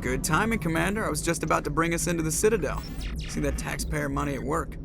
Good timing, Commander. I was just about to bring us into the Citadel. See that taxpayer money at work.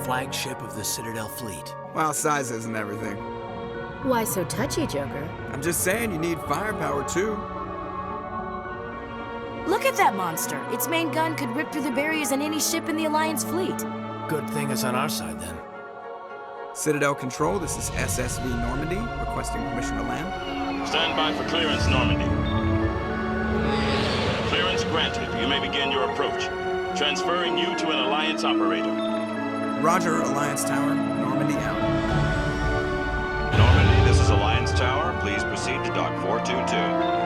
Flagship of the Citadel fleet. Well, size isn't everything. Why so touchy, Joker? I'm just saying you need firepower, too. Look at that monster. Its main gun could rip through the barriers in any ship in the Alliance fleet. Good thing it's on our side, then. Citadel Control, this is SSV Normandy, requesting permission to land. Stand by for clearance, Normandy. Clearance granted. You may begin your approach. Transferring you to an Alliance operator. Roger, Alliance Tower. Normandy out. Normandy, this is Alliance Tower. Please proceed to Dock 422.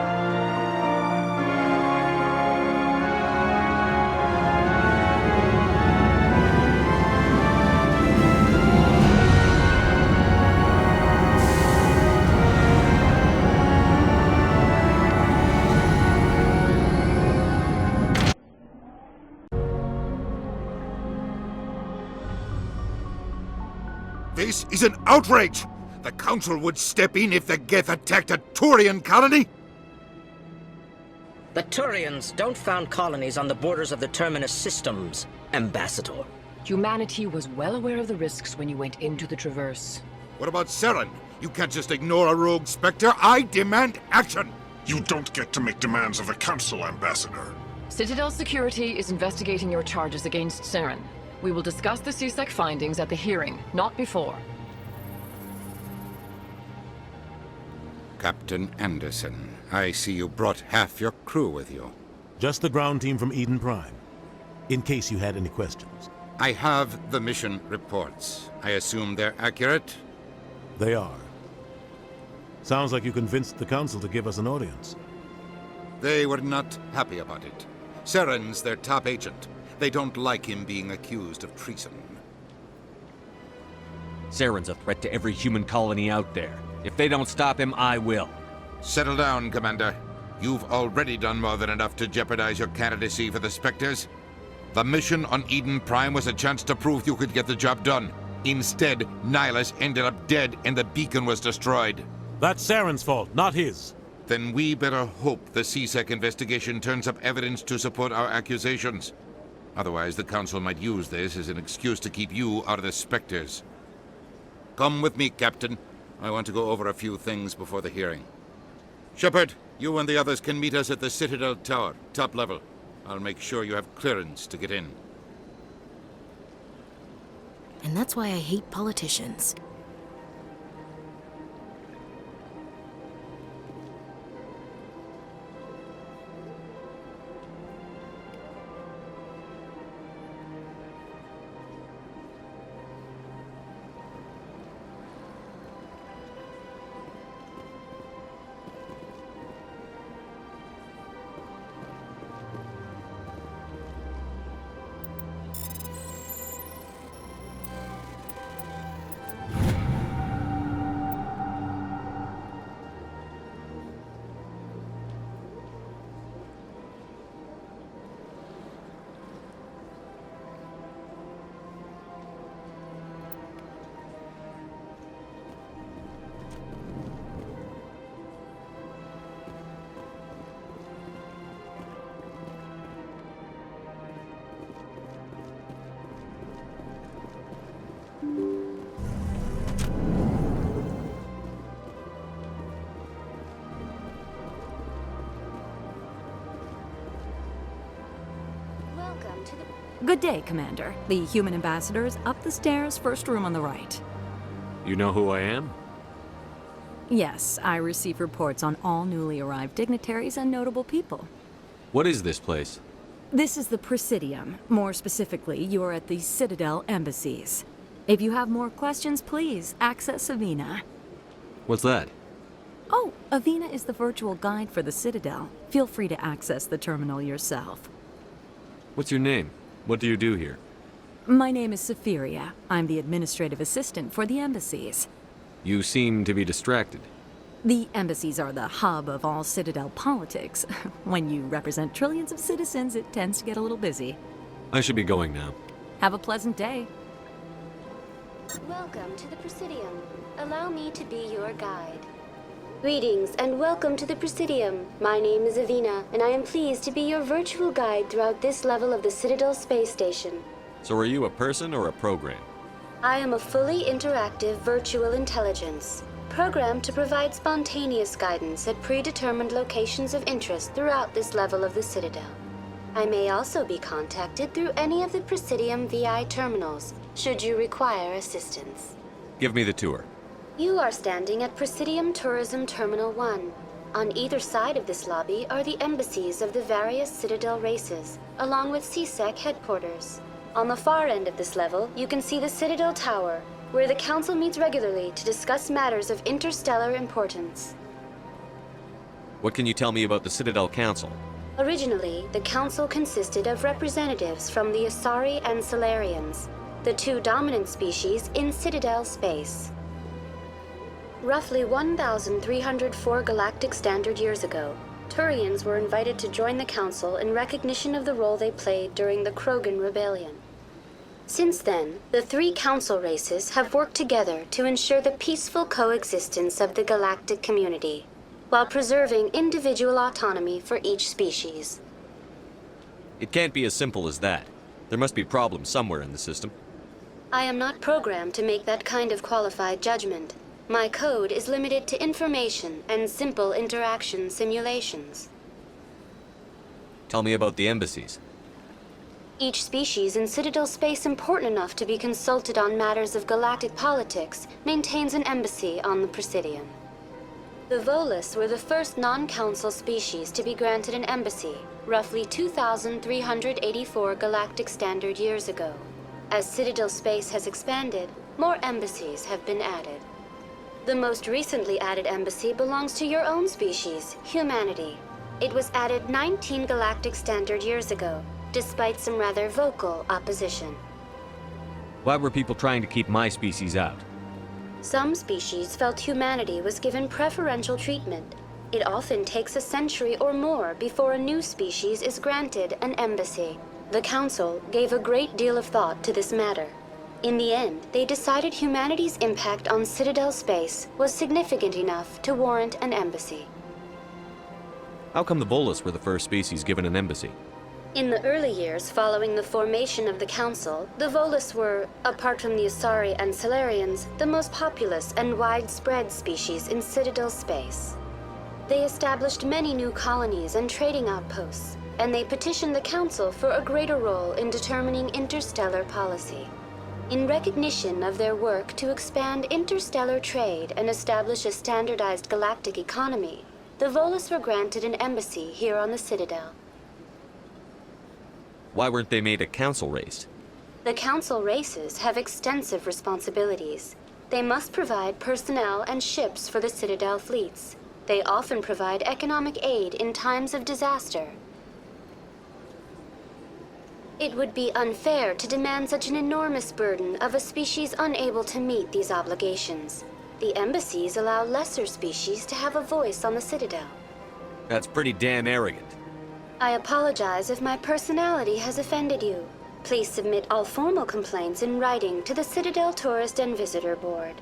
This is an outrage! The Council would step in if the Geth attacked a Turian colony? The Turians don't found colonies on the borders of the Terminus systems, Ambassador. Humanity was well aware of the risks when you went into the Traverse. What about Saren? You can't just ignore a rogue Spectre. I demand action! You don't get to make demands of the Council, Ambassador. Citadel Security is investigating your charges against Saren. We will discuss the CSEC findings at the hearing, not before. Captain Anderson, I see you brought half your crew with you. Just the ground team from Eden Prime, in case you had any questions. I have the mission reports. I assume they're accurate? They are. Sounds like you convinced the Council to give us an audience. They were not happy about it. Saren's their top agent. They don't like him being accused of treason. Saren's a threat to every human colony out there. If they don't stop him, I will. Settle down, Commander. You've already done more than enough to jeopardize your candidacy for the Spectres. The mission on Eden Prime was a chance to prove you could get the job done. Instead, Nihilus ended up dead and the beacon was destroyed. That's Saren's fault, not his. Then we better hope the CSEC investigation turns up evidence to support our accusations. Otherwise, the Council might use this as an excuse to keep you out of the Spectres. Come with me, Captain. I want to go over a few things before the hearing. Shepard, you and the others can meet us at the Citadel Tower, top level. I'll make sure you have clearance to get in. And that's why I hate politicians. Good day, Commander. The human ambassador is up the stairs, first room on the right. You know who I am? Yes, I receive reports on all newly arrived dignitaries and notable people. What is this place? This is the Presidium. More specifically, you are at the Citadel embassies. If you have more questions, please access Avina. What's that? Oh, Avina is the virtual guide for the Citadel. Feel free to access the terminal yourself. What's your name? What do you do here? My name is Safiria. I'm the administrative assistant for the embassies. You seem to be distracted. The embassies are the hub of all Citadel politics. When you represent trillions of citizens, it tends to get a little busy. I should be going now. Have a pleasant day. Welcome to the Presidium. Allow me to be your guide. Greetings and welcome to the Presidium. My name is Avina, and I am pleased to be your virtual guide throughout this level of the Citadel space station. So are you a person or a program? I am a fully interactive virtual intelligence, programmed to provide spontaneous guidance at predetermined locations of interest throughout this level of the Citadel. I may also be contacted through any of the Presidium VI terminals, should you require assistance. Give me the tour. You are standing at Presidium Tourism Terminal 1. On either side of this lobby are the embassies of the various Citadel races, along with CSEC headquarters. On the far end of this level, you can see the Citadel Tower, where the Council meets regularly to discuss matters of interstellar importance. What can you tell me about the Citadel Council? Originally, the Council consisted of representatives from the Asari and Solarians, the two dominant species in Citadel space. Roughly 1,304 galactic standard years ago, Turians were invited to join the Council in recognition of the role they played during the Krogan Rebellion. Since then, the three Council races have worked together to ensure the peaceful coexistence of the galactic community, while preserving individual autonomy for each species. It can't be as simple as that. There must be problems somewhere in the system. I am not programmed to make that kind of qualified judgment. My code is limited to information and simple interaction simulations. Tell me about the embassies. Each species in Citadel space important enough to be consulted on matters of galactic politics maintains an embassy on the Presidium. The Volus were the first non-council species to be granted an embassy, roughly 2,384 galactic standard years ago. As Citadel space has expanded, more embassies have been added. The most recently added embassy belongs to your own species, humanity. It was added 19 galactic standard years ago, despite some rather vocal opposition. Why were people trying to keep my species out? Some species felt humanity was given preferential treatment. It often takes a century or more before a new species is granted an embassy. The Council gave a great deal of thought to this matter. In the end, they decided humanity's impact on Citadel space was significant enough to warrant an embassy. How come the Volus were the first species given an embassy? In the early years following the formation of the Council, the Volus were, apart from the Asari and Solarians, the most populous and widespread species in Citadel space. They established many new colonies and trading outposts, and they petitioned the Council for a greater role in determining interstellar policy. In recognition of their work to expand interstellar trade and establish a standardized galactic economy, the Volus were granted an embassy here on the Citadel. Why weren't they made a council race? The Council races have extensive responsibilities. They must provide personnel and ships for the Citadel fleets. They often provide economic aid in times of disaster. It would be unfair to demand such an enormous burden of a species unable to meet these obligations. The embassies allow lesser species to have a voice on the Citadel. That's pretty damn arrogant. I apologize if my personality has offended you. Please submit all formal complaints in writing to the Citadel Tourist and Visitor Board.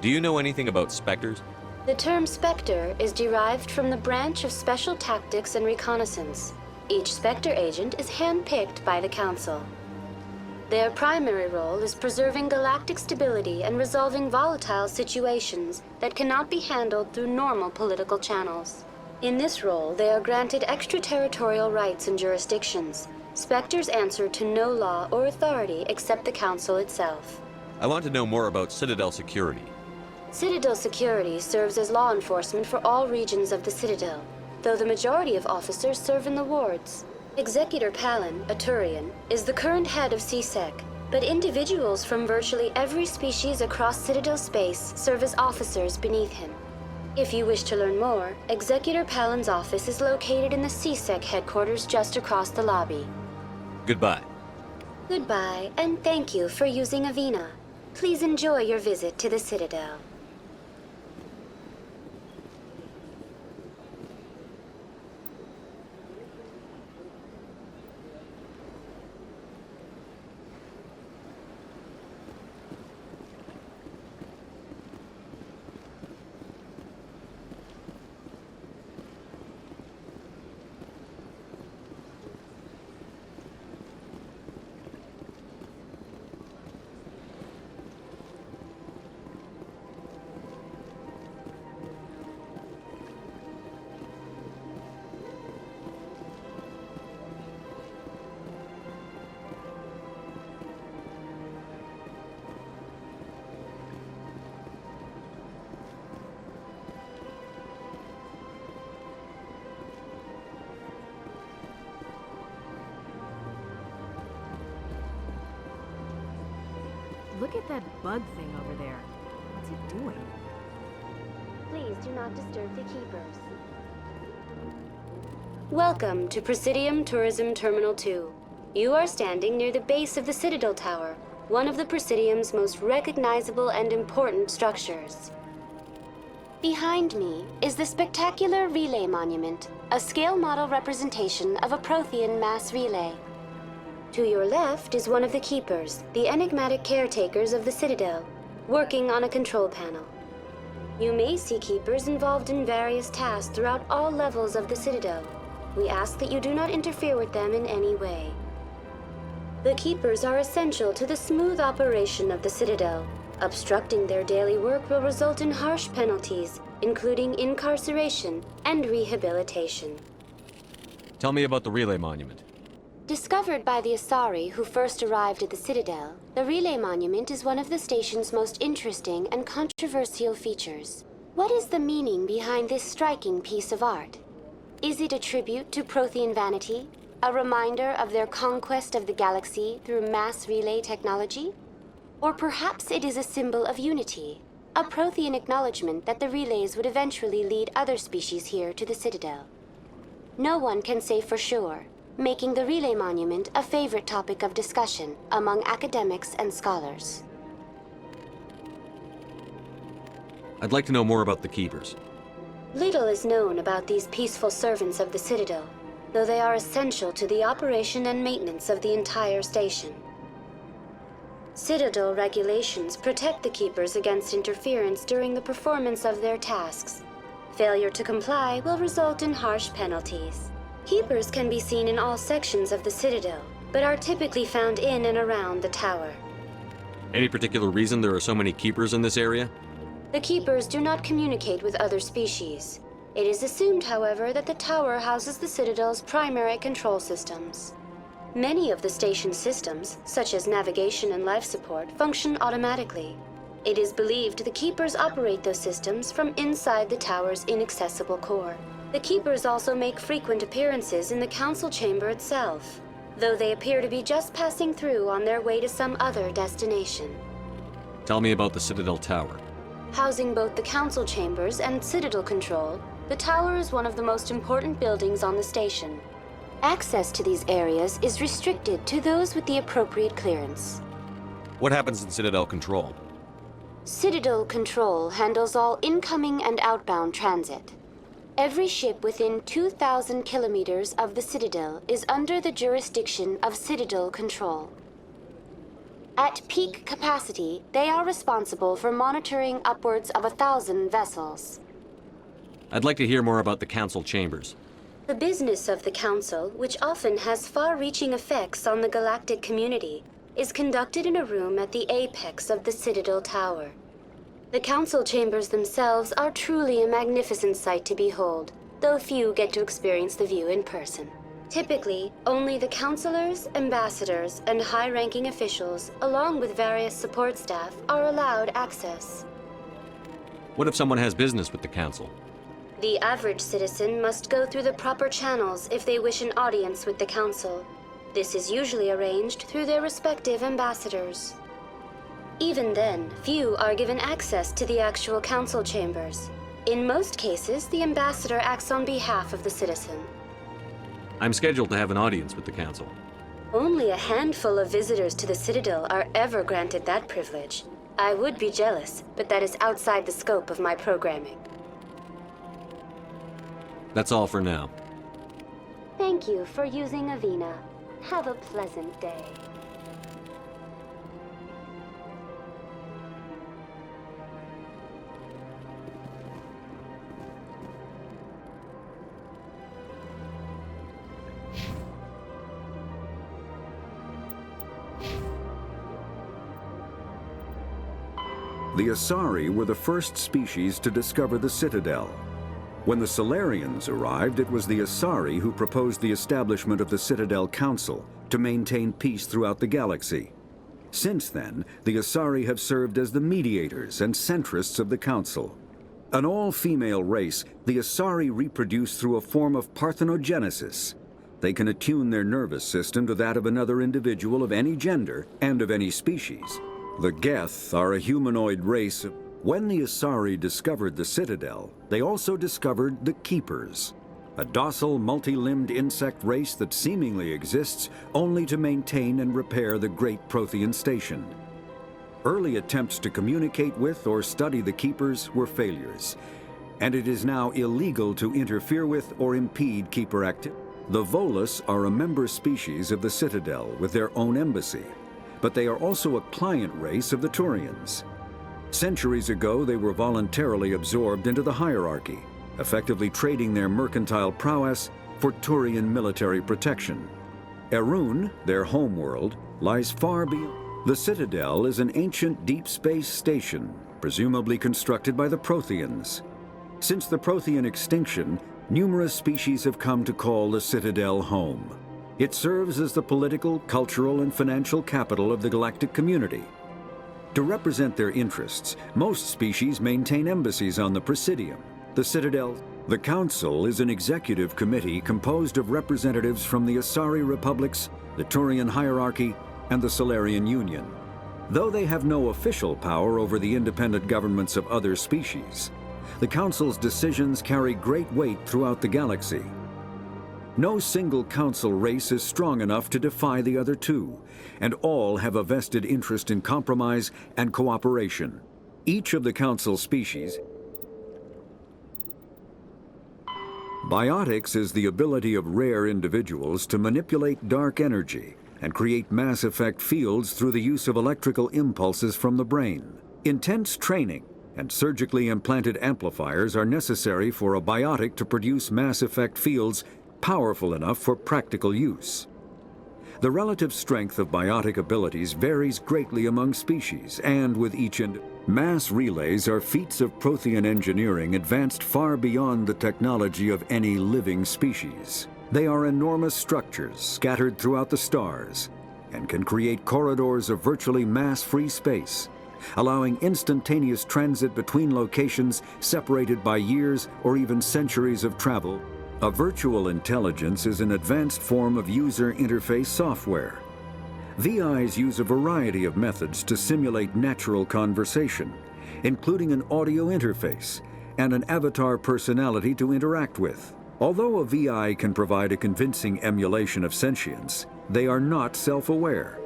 Do you know anything about specters? The term Spectre is derived from the branch of Special Tactics and Reconnaissance. Each Spectre agent is handpicked by the Council. Their primary role is preserving galactic stability and resolving volatile situations that cannot be handled through normal political channels. In this role, they are granted extraterritorial rights and jurisdictions. Spectres answer to no law or authority except the Council itself. I want to know more about Citadel security. Citadel security serves as law enforcement for all regions of the Citadel, though the majority of officers serve in the wards. Executor Palin, a Turian, is the current head of CSEC, but individuals from virtually every species across Citadel space serve as officers beneath him. If you wish to learn more, Executor Palin's office is located in the CSEC headquarters just across the lobby. Goodbye. Goodbye, and thank you for using Avina. Please enjoy your visit to the Citadel. Look at that bug thing over there. What's it doing? Please do not disturb the keepers. Welcome to Presidium Tourism Terminal 2. You are standing near the base of the Citadel Tower, one of the Presidium's most recognizable and important structures. Behind me is the spectacular Relay Monument, a scale model representation of a Prothean mass relay. To your left is one of the keepers, the enigmatic caretakers of the Citadel, working on a control panel. You may see keepers involved in various tasks throughout all levels of the Citadel. We ask that you do not interfere with them in any way. The keepers are essential to the smooth operation of the Citadel. Obstructing their daily work will result in harsh penalties, including incarceration and rehabilitation. Tell me about the Relay Monument. Discovered by the Asari who first arrived at the Citadel, the Relay Monument is one of the station's most interesting and controversial features. What is the meaning behind this striking piece of art? Is it a tribute to Prothean vanity? A reminder of their conquest of the galaxy through mass relay technology? Or perhaps it is a symbol of unity, a Prothean acknowledgement that the relays would eventually lead other species here to the Citadel. No one can say for sure, making the Relay Monument a favorite topic of discussion among academics and scholars. I'd like to know more about the Keepers. Little is known about these peaceful servants of the Citadel, though they are essential to the operation and maintenance of the entire station. Citadel regulations protect the Keepers against interference during the performance of their tasks. Failure to comply will result in harsh penalties. Keepers can be seen in all sections of the Citadel, but are typically found in and around the tower. Any particular reason there are so many Keepers in this area? The Keepers do not communicate with other species. It is assumed, however, that the tower houses the Citadel's primary control systems. Many of the station's systems, such as navigation and life support, function automatically. It is believed the Keepers operate those systems from inside the tower's inaccessible core. The Keepers also make frequent appearances in the council chamber itself, though they appear to be just passing through on their way to some other destination. Tell me about the Citadel Tower. Housing both the council chambers and Citadel control, the tower is one of the most important buildings on the station. Access to these areas is restricted to those with the appropriate clearance. What happens in Citadel Control? Citadel Control handles all incoming and outbound transit. Every ship within 2,000 kilometers of the Citadel is under the jurisdiction of Citadel Control. At peak capacity, they are responsible for monitoring upwards of 1,000 vessels. I'd like to hear more about the council chambers. The business of the Council, which often has far-reaching effects on the galactic community, is conducted in a room at the apex of the Citadel Tower. The council chambers themselves are truly a magnificent sight to behold, though few get to experience the view in person. Typically, only the councilors, ambassadors, and high-ranking officials, along with various support staff, are allowed access. What if someone has business with the council? The average citizen must go through the proper channels if they wish an audience with the council. This is usually arranged through their respective ambassadors. Even then, few are given access to the actual council chambers. In most cases, the ambassador acts on behalf of the citizen. I'm scheduled to have an audience with the council. Only a handful of visitors to the Citadel are ever granted that privilege. I would be jealous, but that is outside the scope of my programming. That's all for now. Thank you for using Avina. Have a pleasant day. The Asari were the first species to discover the Citadel. When the Solarians arrived, it was the Asari who proposed the establishment of the Citadel Council to maintain peace throughout the galaxy. Since then, the Asari have served as the mediators and centrists of the Council. An all-female race, the Asari reproduce through a form of parthenogenesis. They can attune their nervous system to that of another individual of any gender and of any species. The Geth are a humanoid race. When the Asari discovered the Citadel, they also discovered the Keepers, a docile, multi-limbed insect race that seemingly exists only to maintain and repair the Great Prothean Station. Early attempts to communicate with or study the Keepers were failures, and it is now illegal to interfere with or impede Keeper activity. The Volus are a member species of the Citadel with their own embassy, but they are also a client race of the Turians. Centuries ago, they were voluntarily absorbed into the hierarchy, effectively trading their mercantile prowess for Turian military protection. Erun, their homeworld, lies far beyond. The Citadel is an ancient deep space station, presumably constructed by the Protheans. Since the Prothean extinction, numerous species have come to call the Citadel home. It serves as the political, cultural, and financial capital of the galactic community. To represent their interests, most species maintain embassies on the Presidium, the Citadel. The Council is an executive committee composed of representatives from the Asari Republics, the Turian hierarchy, and the Solarian Union. Though they have no official power over the independent governments of other species, the Council's decisions carry great weight throughout the galaxy. No single council race is strong enough to defy the other two, and all have a vested interest in compromise and cooperation. Each of the council species. Biotics is the ability of rare individuals to manipulate dark energy and create mass effect fields through the use of electrical impulses from the brain. Intense training and surgically implanted amplifiers are necessary for a biotic to produce mass effect fields powerful enough for practical use. The relative strength of biotic abilities varies greatly among species and with each Mass relays are feats of Prothean engineering advanced far beyond the technology of any living species. They are enormous structures scattered throughout the stars and can create corridors of virtually mass-free space, allowing instantaneous transit between locations separated by years or even centuries of travel. A virtual intelligence is an advanced form of user interface software. VIs use a variety of methods to simulate natural conversation, including an audio interface and an avatar personality to interact with. Although a VI can provide a convincing emulation of sentience, they are not self-aware.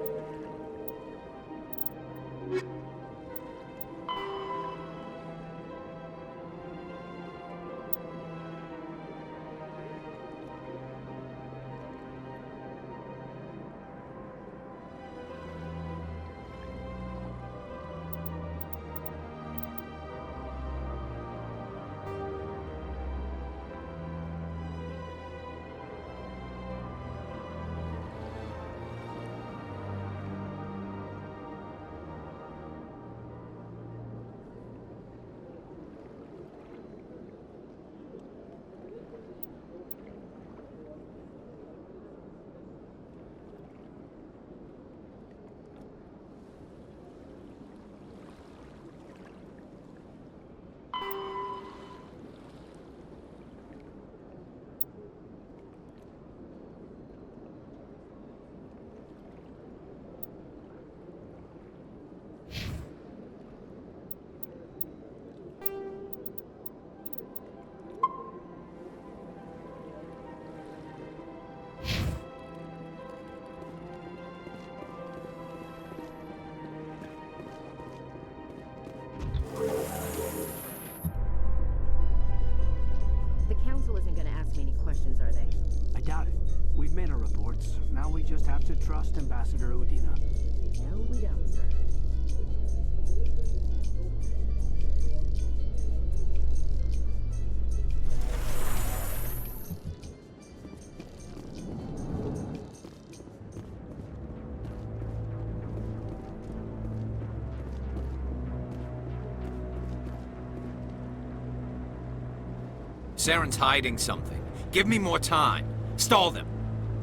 Saren's hiding something. Give me more time. Stall them.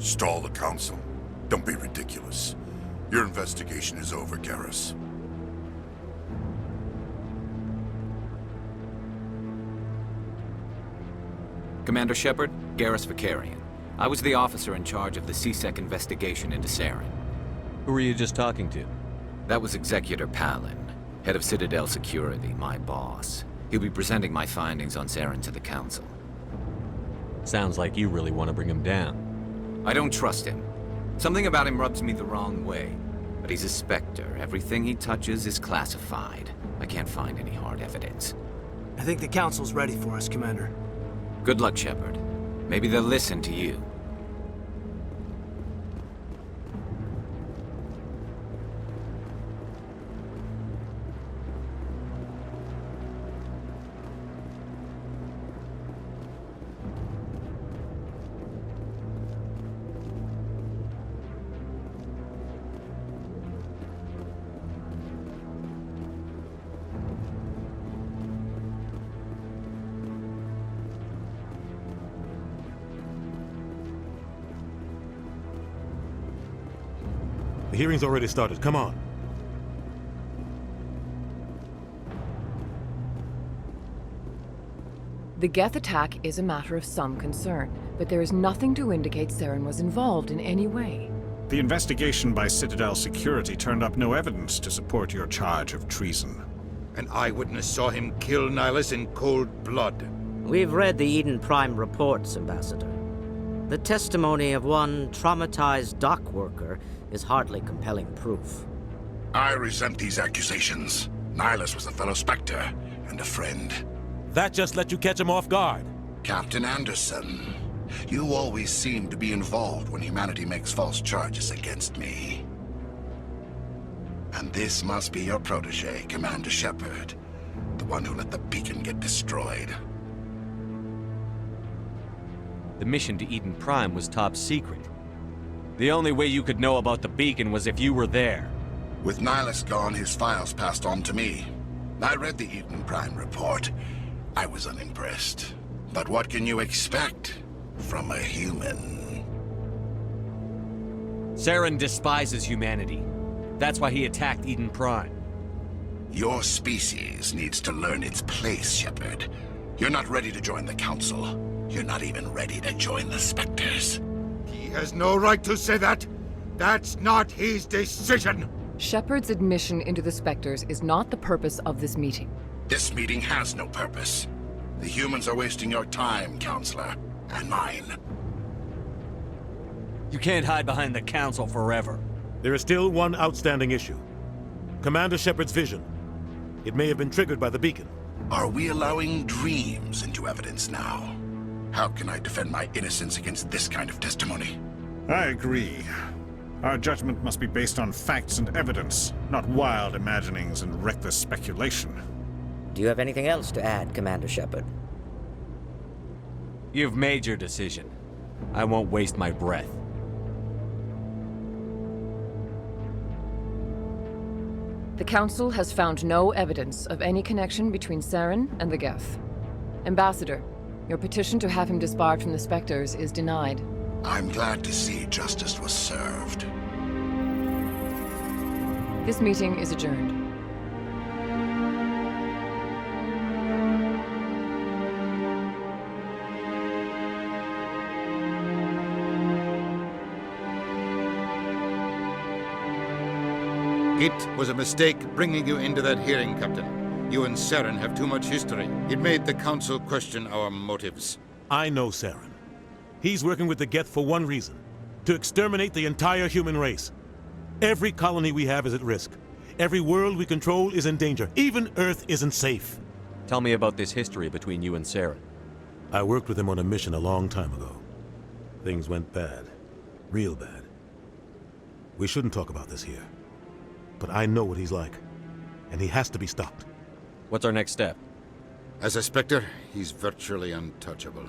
Stall the council? Don't be ridiculous. Your investigation is over, Garrus. Commander Shepard, Garrus Vicarian. I was the officer in charge of the CSEC investigation into Saren. Who were you just talking to? That was Executor Palin, head of Citadel Security, my boss. He'll be presenting my findings on Saren to the Council. Sounds like you really want to bring him down. I don't trust him. Something about him rubs me the wrong way. But he's a Spectre. Everything he touches is classified. I can't find any hard evidence. I think the Council's ready for us, Commander. Good luck, Shepard. Maybe they'll listen to you. The hearing's already started. Come on. The Geth attack is a matter of some concern, but there is nothing to indicate Saren was involved in any way. The investigation by Citadel Security turned up no evidence to support your charge of treason. An eyewitness saw him kill Nihilus in cold blood. We've read the Eden Prime reports, Ambassador. The testimony of one traumatized dock worker is hardly compelling proof. I resent these accusations. Nihilus was a fellow Spectre and a friend. That just let you catch him off guard. Captain Anderson, you always seem to be involved when humanity makes false charges against me. And this must be your protege, Commander Shepard, the one who let the beacon get destroyed. The mission to Eden Prime was top secret. The only way you could know about the beacon was if you were there. With Nihilus gone, his files passed on to me. I read the Eden Prime report. I was unimpressed. But what can you expect from a human? Saren despises humanity. That's why he attacked Eden Prime. Your species needs to learn its place, Shepard. You're not ready to join the Council. You're not even ready to join the Spectres. He has no right to say that. That's not his decision. Shepard's admission into the Spectres is not the purpose of this meeting. This meeting has no purpose. The humans are wasting your time, Counselor, and mine. You can't hide behind the Council forever. There is still one outstanding issue. Commander Shepard's vision. It may have been triggered by the beacon. Are we allowing dreams into evidence now? How can I defend my innocence against this kind of testimony? I agree. Our judgment must be based on facts and evidence, not wild imaginings and reckless speculation. Do you have anything else to add, Commander Shepard? You've made your decision. I won't waste my breath. The Council has found no evidence of any connection between Saren and the Geth. Ambassador, your petition to have him disbarred from the Spectres is denied. I'm glad to see justice was served. This meeting is adjourned. It was a mistake bringing you into that hearing, Captain. You and Saren have too much history. It made the Council question our motives. I know Saren. He's working with the Geth for one reason. To exterminate the entire human race. Every colony we have is at risk. Every world we control is in danger. Even Earth isn't safe. Tell me about this history between you and Saren. I worked with him on a mission a long time ago. Things went bad. Real bad. We shouldn't talk about this here. But I know what he's like. And he has to be stopped. What's our next step? As a Spectre, he's virtually untouchable.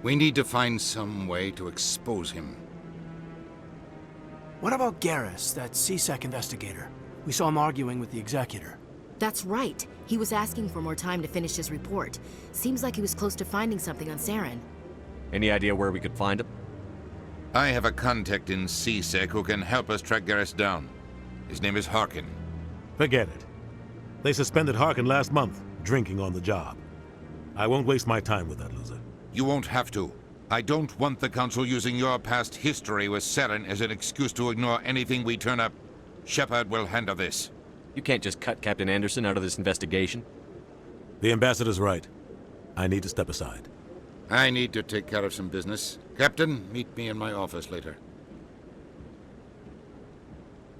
We need to find some way to expose him. What about Garrus, that CSEC investigator? We saw him arguing with the Executor. That's right. He was asking for more time to finish his report. Seems like he was close to finding something on Saren. Any idea where we could find him? I have a contact in CSEC who can help us track Garrus down. His name is Harkin. Forget it. They suspended Harkin last month, drinking on the job. I won't waste my time with that loser. You won't have to. I don't want the Council using your past history with Saren as an excuse to ignore anything we turn up. Shepard will handle this. You can't just cut Captain Anderson out of this investigation. The ambassador's right. I need to step aside. I need to take care of some business. Captain, meet me in my office later.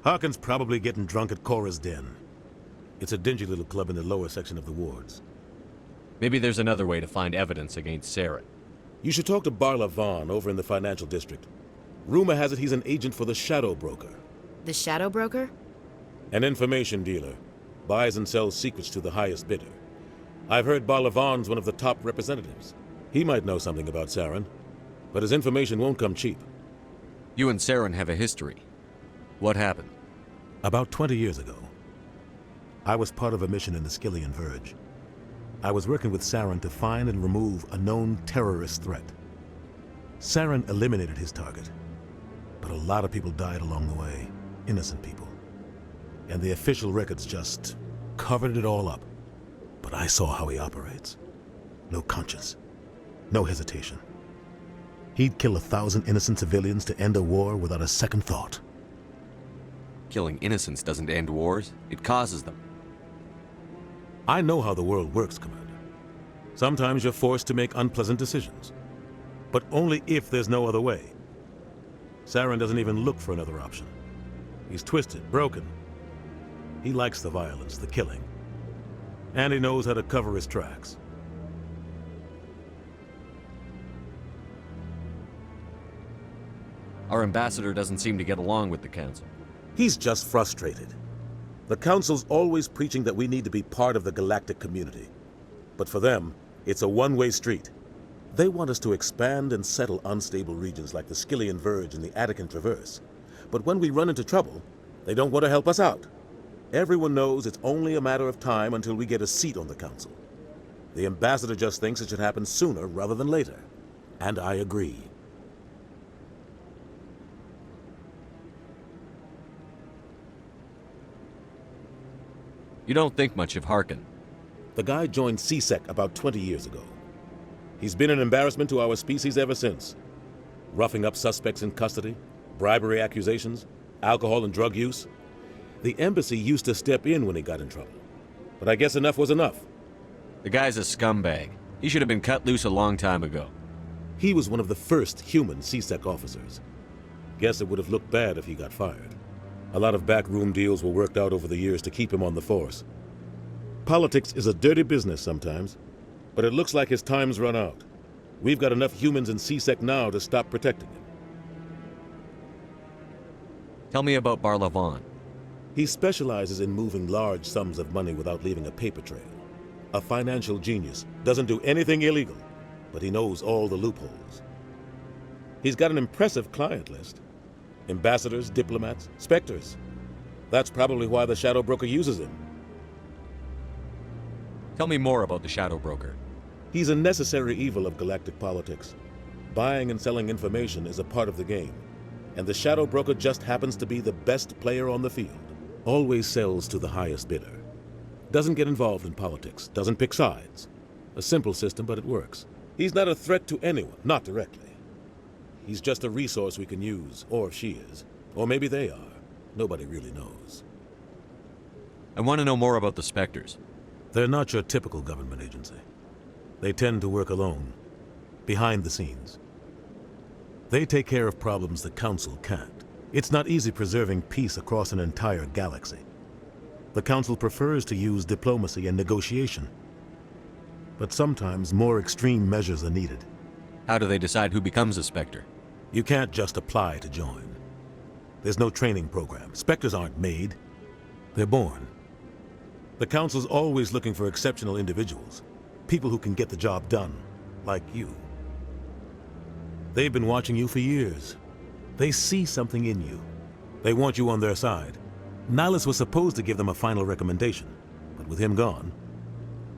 Harkin's probably getting drunk at Cora's Den. It's a dingy little club in the lower section of the wards. Maybe there's another way to find evidence against Saren. You should talk to Barla Vaughn over in the financial district. Rumor has it he's an agent for the Shadow Broker. The Shadow Broker? An information dealer. Buys and sells secrets to the highest bidder. I've heard Barla Vaughn's one of the top representatives. He might know something about Saren, but his information won't come cheap. You and Saren have a history. What happened? About 20 years ago, I was part of a mission in the Skillian Verge. I was working with Saren to find and remove a known terrorist threat. Saren eliminated his target, but a lot of people died along the way, innocent people. And the official records just covered it all up. But I saw how he operates. No conscience, no hesitation. He'd kill 1,000 innocent civilians to end a war without a second thought. Killing innocents doesn't end wars, it causes them. I know how the world works, Commander. Sometimes you're forced to make unpleasant decisions, but only if there's no other way. Saren doesn't even look for another option. He's twisted, broken. He likes the violence, the killing, and he knows how to cover his tracks. Our ambassador doesn't seem to get along with the Council. He's just frustrated. The Council's always preaching that we need to be part of the galactic community. But for them, it's a one-way street. They want us to expand and settle unstable regions like the Skillian Verge and the Attican Traverse. But when we run into trouble, they don't want to help us out. Everyone knows it's only a matter of time until we get a seat on the Council. The ambassador just thinks it should happen sooner rather than later. And I agree. You don't think much of Harkin. The guy joined CSEC about 20 years ago. He's been an embarrassment to our species ever since. Roughing up suspects in custody, bribery accusations, alcohol and drug use. The embassy used to step in when he got in trouble. But I guess enough was enough. The guy's a scumbag. He should have been cut loose a long time ago. He was one of the first human CSEC officers. Guess it would have looked bad if he got fired. A lot of backroom deals were worked out over the years to keep him on the force. Politics is a dirty business sometimes, but it looks like his time's run out. We've got enough humans in CSEC now to stop protecting him. Tell me about Barla Vaughn. He specializes in moving large sums of money without leaving a paper trail. A financial genius, doesn't do anything illegal, but he knows all the loopholes. He's got an impressive client list. Ambassadors, diplomats, specters. That's probably why the Shadow Broker uses him. Tell me more about the Shadow Broker. He's a necessary evil of galactic politics. Buying and selling information is a part of the game, and the Shadow Broker just happens to be the best player on the field. Always sells to the highest bidder. Doesn't get involved in politics, doesn't pick sides. A simple system, but it works. He's not a threat to anyone, not directly. He's just a resource we can use, or she is. Or maybe they are. Nobody really knows. I want to know more about the Spectres. They're not your typical government agency. They tend to work alone, behind the scenes. They take care of problems the Council can't. It's not easy preserving peace across an entire galaxy. The Council prefers to use diplomacy and negotiation. But sometimes more extreme measures are needed. How do they decide who becomes a Spectre? You can't just apply to join. There's no training program. Spectres aren't made. They're born. The Council's always looking for exceptional individuals. People who can get the job done, like you. They've been watching you for years. They see something in you. They want you on their side. Nihilus was supposed to give them a final recommendation, but with him gone,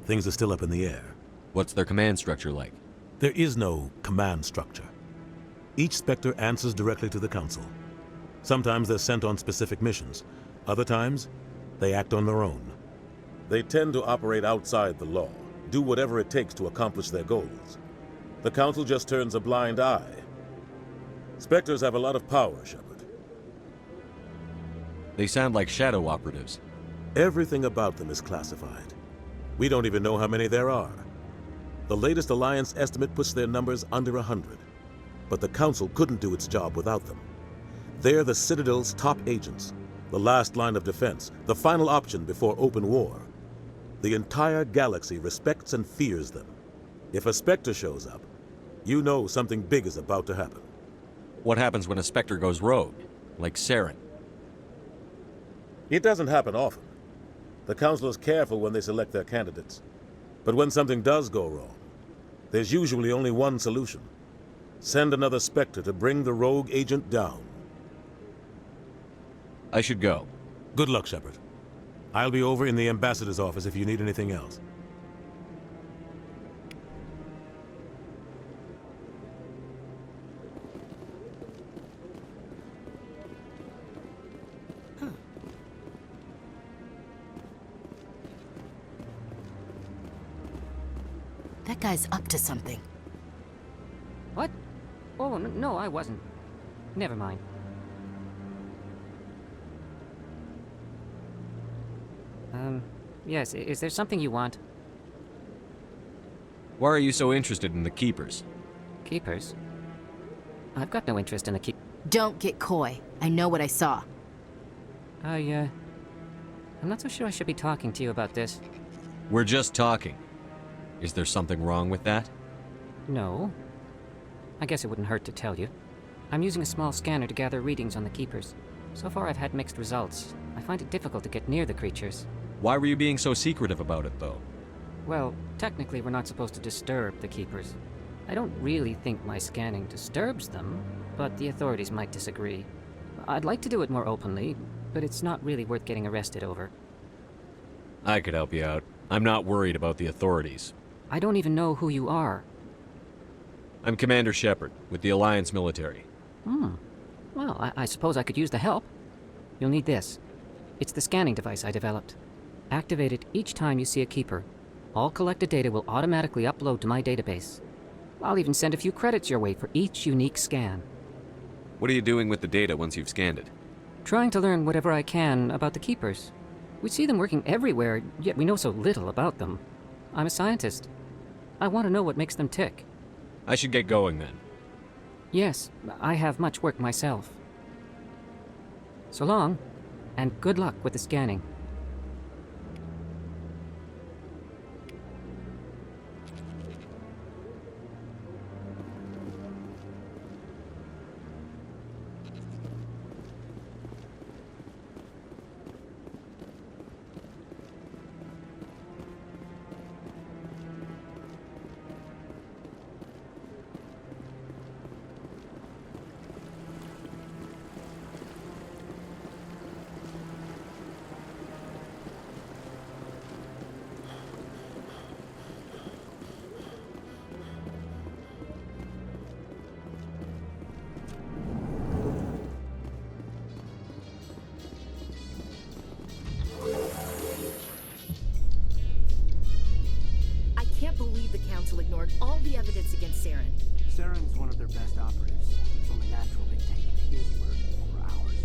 things are still up in the air. What's their command structure like? There is no command structure. Each Spectre answers directly to the Council. Sometimes they're sent on specific missions. Other times, they act on their own. They tend to operate outside the law, do whatever it takes to accomplish their goals. The Council just turns a blind eye. Spectres have a lot of power, Shepard. They sound like shadow operatives. Everything about them is classified. We don't even know how many there are. The latest Alliance estimate puts their numbers under 100. But the Council couldn't do its job without them. They're the Citadel's top agents, the last line of defense, the final option before open war. The entire galaxy respects and fears them. If a Spectre shows up, you know something big is about to happen. What happens when a Spectre goes rogue, like Saren? It doesn't happen often. The Council is careful when they select their candidates. But when something does go wrong, there's usually only one solution. Send another Spectre to bring the rogue agent down. I should go. Good luck, Shepard. I'll be over in the ambassador's office if you need anything else. That guy's up to something. What? Oh, no, I wasn't. Never mind. Yes, is there something you want? Why are you so interested in the Keepers? Keepers? I've got no interest in the keep... Don't get coy. I know what I saw. I'm not so sure I should be talking to you about this. We're just talking. Is there something wrong with that? No. I guess it wouldn't hurt to tell you. I'm using a small scanner to gather readings on the Keepers. So far I've had mixed results. I find it difficult to get near the creatures. Why were you being so secretive about it, though? Well, technically we're not supposed to disturb the Keepers. I don't really think my scanning disturbs them, but the authorities might disagree. I'd like to do it more openly, but it's not really worth getting arrested over. I could help you out. I'm not worried about the authorities. I don't even know who you are. I'm Commander Shepard, with the Alliance military. Well, I suppose I could use the help. You'll need this. It's the scanning device I developed. Activate it each time you see a Keeper. All collected data will automatically upload to my database. I'll even send a few credits your way for each unique scan. What are you doing with the data once you've scanned it? Trying to learn whatever I can about the Keepers. We see them working everywhere, yet we know so little about them. I'm a scientist. I want to know what makes them tick. I should get going then. Yes, I have much work myself. So long, and good luck with the scanning. Ignored all the evidence against Saren. Saren's one of their best operatives. It's only natural they've taken his word over ours.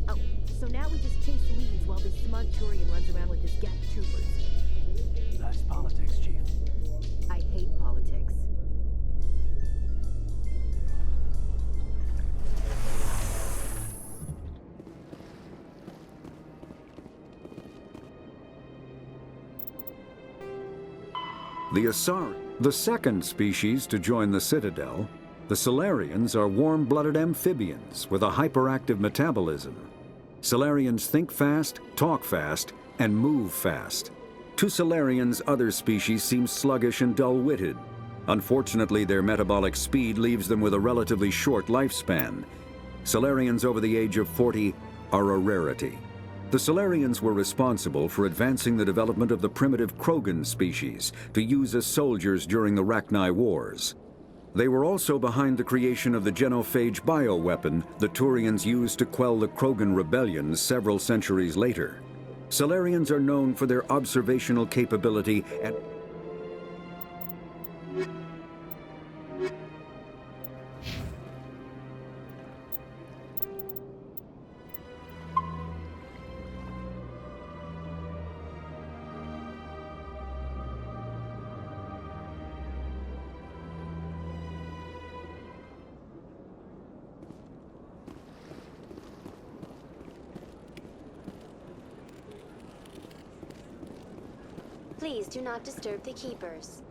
Oh, so now we just chase leads while this smug Turian runs around with his Geth troopers. That's politics, Chief. I hate politics. The Asari, the second species to join the Citadel, the Salarians are warm-blooded amphibians with a hyperactive metabolism. Salarians think fast, talk fast, and move fast. To Salarians, other species seem sluggish and dull-witted. Unfortunately, their metabolic speed leaves them with a relatively short lifespan. Salarians over the age of 40 are a rarity. The Solarians were responsible for advancing the development of the primitive Krogan species to use as soldiers during the Rachni Wars. They were also behind the creation of the genophage bioweapon the Turians used to quell the Krogan rebellions several centuries later. Solarians are known for their observational capability and Please do not disturb the keepers.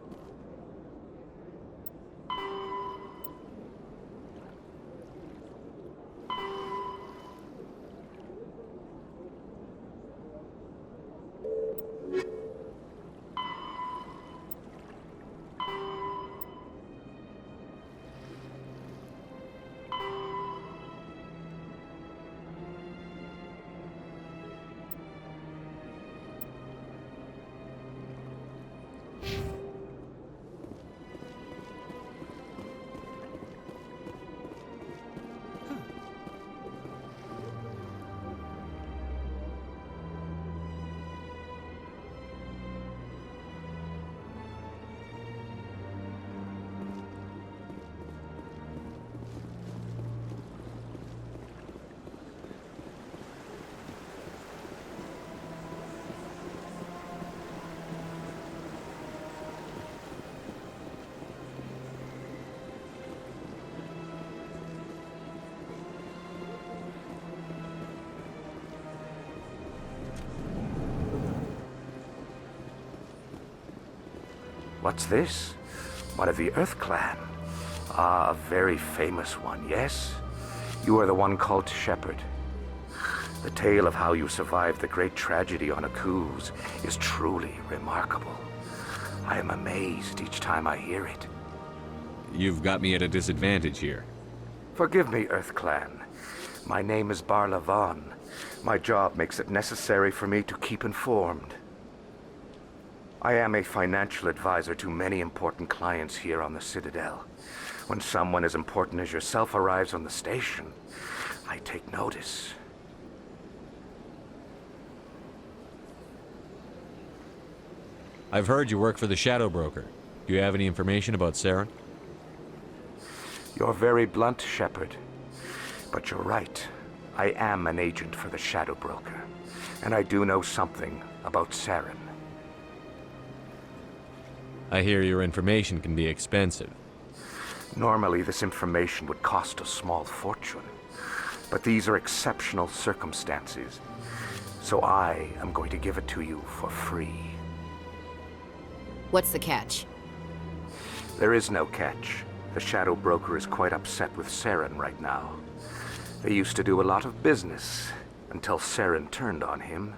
What's this? One of the Earth Clan. Ah, a very famous one, yes? You are the one called Shepherd. The tale of how you survived the great tragedy on Akuz is truly remarkable. I am amazed each time I hear it. You've got me at a disadvantage here. Forgive me, Earth Clan. My name is Barla Vaughn. My job makes it necessary for me to keep informed. I am a financial advisor to many important clients here on the Citadel. When someone as important as yourself arrives on the station, I take notice. I've heard you work for the Shadow Broker. Do you have any information about Saren? You're very blunt, Shepherd. But you're right. I am an agent for the Shadow Broker. And I do know something about Saren. I hear your information can be expensive. Normally, this information would cost a small fortune. But these are exceptional circumstances. So I am going to give it to you for free. What's the catch? There is no catch. The Shadow Broker is quite upset with Saren right now. They used to do a lot of business until Saren turned on him.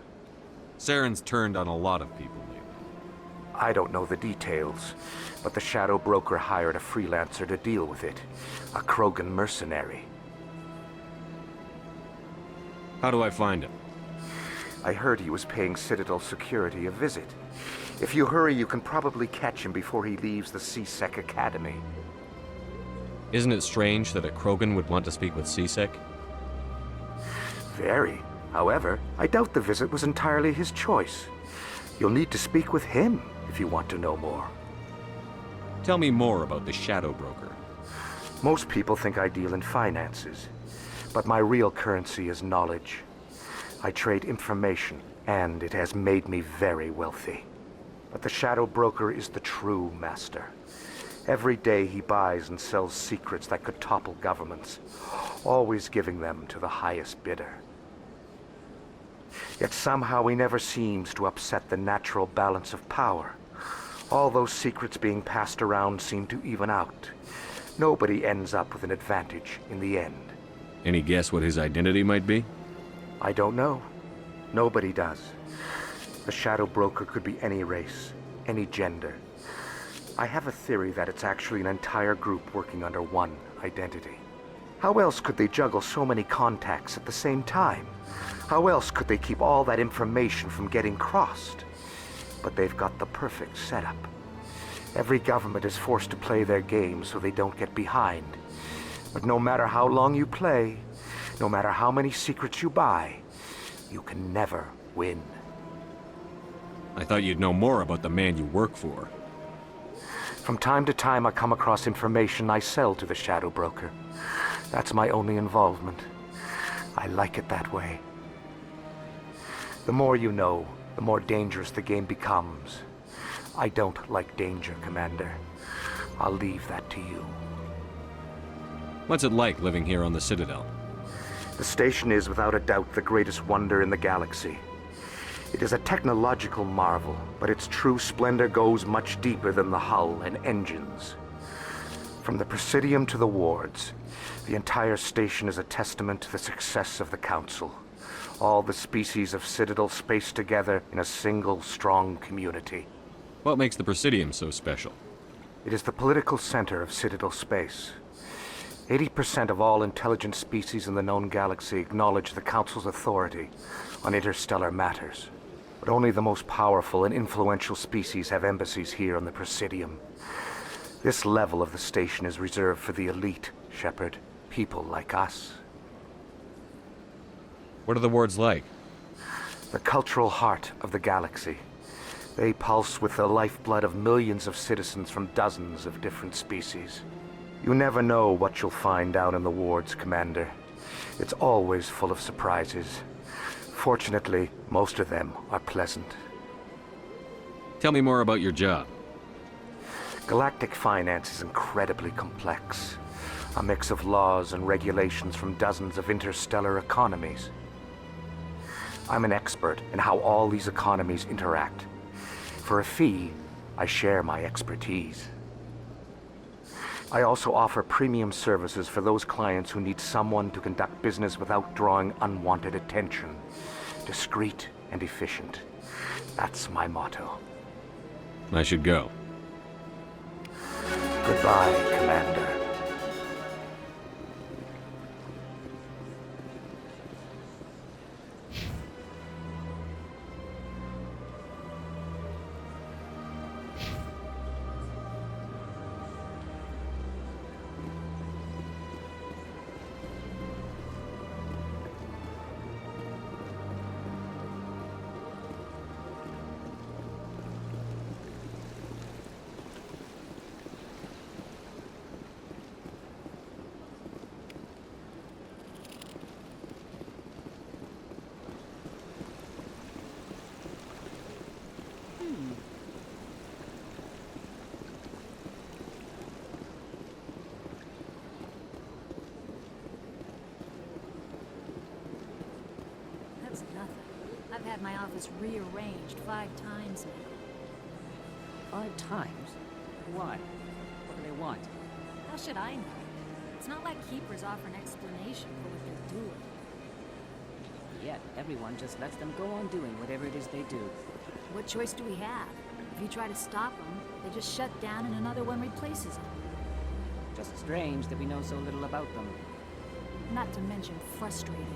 Saren's turned on a lot of people lately. I don't know the details, but the Shadow Broker hired a freelancer to deal with it. A Krogan mercenary. How do I find him? I heard he was paying Citadel security a visit. If you hurry, you can probably catch him before he leaves the C-Sec Academy. Isn't it strange that a Krogan would want to speak with C-Sec? Very. However, I doubt the visit was entirely his choice. You'll need to speak with him if you want to know more. Tell me more about the Shadow Broker. Most people think I deal in finances, but my real currency is knowledge. I trade information, and it has made me very wealthy. But the Shadow Broker is the true master. Every day he buys and sells secrets that could topple governments, always giving them to the highest bidder. Yet somehow he never seems to upset the natural balance of power. All those secrets being passed around seem to even out. Nobody ends up with an advantage in the end. Any guess what his identity might be? I don't know. Nobody does. The Shadow Broker could be any race, any gender. I have a theory that it's actually an entire group working under one identity. How else could they juggle so many contacts at the same time? How else could they keep all that information from getting crossed? But they've got the perfect setup. Every government is forced to play their game so they don't get behind. But no matter how long you play, no matter how many secrets you buy, you can never win. I thought you'd know more about the man you work for. From time to time, I come across information I sell to the Shadow Broker. That's my only involvement. I like it that way. The more you know, the more dangerous the game becomes. I don't like danger, Commander. I'll leave that to you. What's it like living here on the Citadel? The station is, without a doubt, the greatest wonder in the galaxy. It is a technological marvel, but its true splendor goes much deeper than the hull and engines. From the Presidium to the wards, the entire station is a testament to the success of the Council. All the species of Citadel spaced together in a single, strong community. What makes the Presidium so special? It is the political center of Citadel space. 80% of all intelligent species in the known galaxy acknowledge the Council's authority on interstellar matters. But only the most powerful and influential species have embassies here on the Presidium. This level of the station is reserved for the elite, Shepard. People like us. What are the wards like? The cultural heart of the galaxy. They pulse with the lifeblood of millions of citizens from dozens of different species. You never know what you'll find down in the wards, Commander. It's always full of surprises. Fortunately, most of them are pleasant. Tell me more about your job. Galactic finance is incredibly complex. A mix of laws and regulations from dozens of interstellar economies. I'm an expert in how all these economies interact. For a fee, I share my expertise. I also offer premium services for those clients who need someone to conduct business without drawing unwanted attention. Discreet and efficient. That's my motto. I should go. Goodbye, Commander. That's nothing. I've had my office rearranged 5 times now. 5 times? Why? What do they want? How should I know? It's not like keepers offer an explanation for what they're doing. Yet, everyone just lets them go on doing whatever it is they do. What choice do we have? If you try to stop them, they just shut down and another one replaces them. Just strange that we know so little about them. Not to mention frustrating.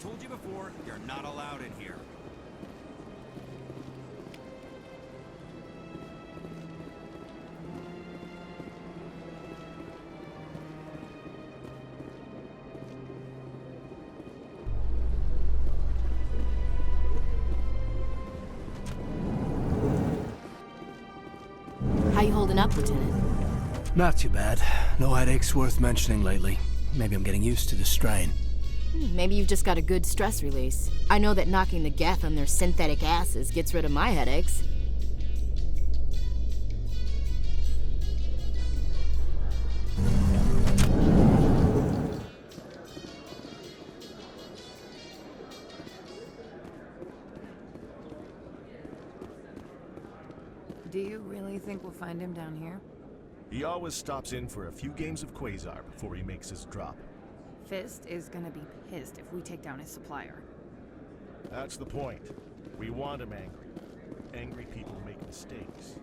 Told you before, you're not allowed in here. How you holding up, Lieutenant? Not too bad. No headaches worth mentioning lately. Maybe I'm getting used to the strain. Maybe you've just got a good stress release. I know that knocking the geth on their synthetic asses gets rid of my headaches. Do you really think we'll find him down here? He always stops in for a few games of Quasar before he makes his drop. Fist is gonna be pissed if we take down his supplier. That's the point. We want him angry. Angry people make mistakes.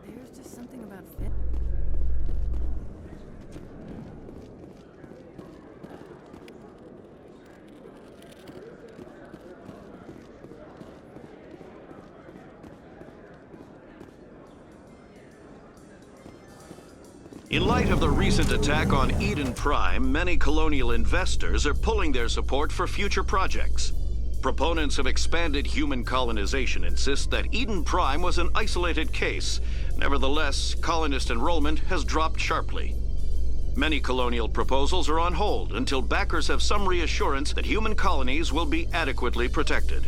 There's just something about Fist. In light of the recent attack on Eden Prime, many colonial investors are pulling their support for future projects. Proponents of expanded human colonization insist that Eden Prime was an isolated case. Nevertheless, colonist enrollment has dropped sharply. Many colonial proposals are on hold until backers have some reassurance that human colonies will be adequately protected.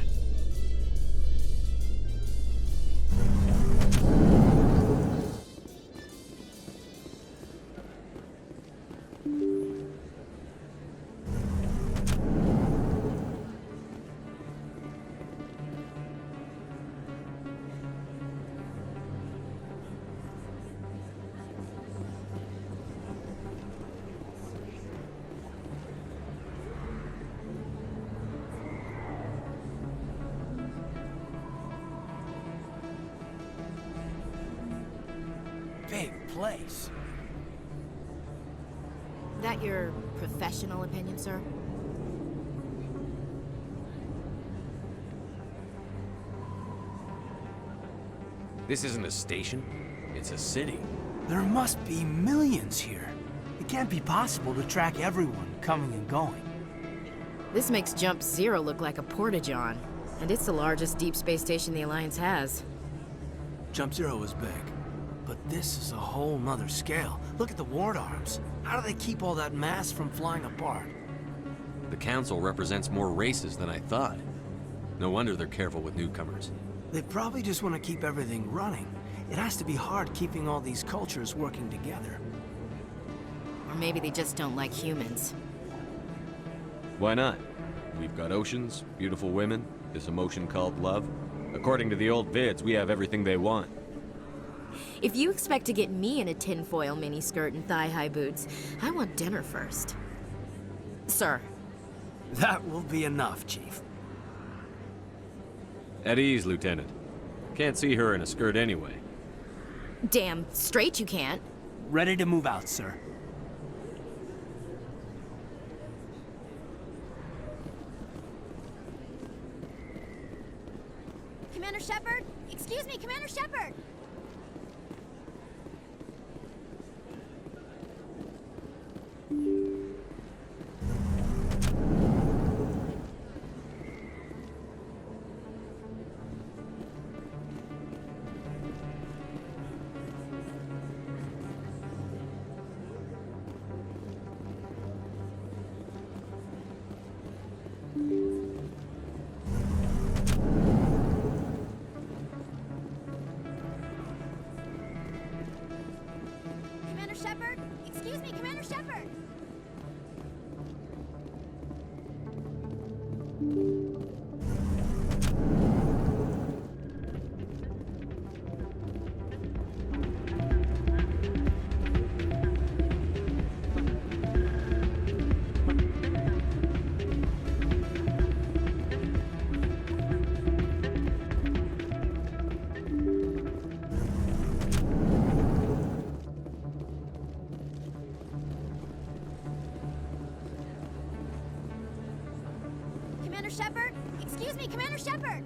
Big place. That your professional opinion, sir? This isn't a station. It's a city. There must be millions here. It can't be possible to track everyone coming and going. This makes Jump Zero look like a porta-john, and it's the largest deep space station the Alliance has. Jump Zero is big, but this is a whole nother scale. Look at the ward arms. How do they keep all that mass from flying apart? The Council represents more races than I thought. No wonder they're careful with newcomers. They probably just want to keep everything running. It has to be hard keeping all these cultures working together. Or maybe they just don't like humans. Why not? We've got oceans, beautiful women, this emotion called love. According to the old vids, we have everything they want. If you expect to get me in a tinfoil miniskirt and thigh-high boots, I want dinner first. Sir. That will be enough, Chief. At ease, Lieutenant. Can't see her in a skirt anyway. Damn straight you can't. Ready to move out, sir. Commander Shepard? Excuse me, Commander Shepard! Commander Shepard? Excuse me, Commander Shepard! Commander Shepard!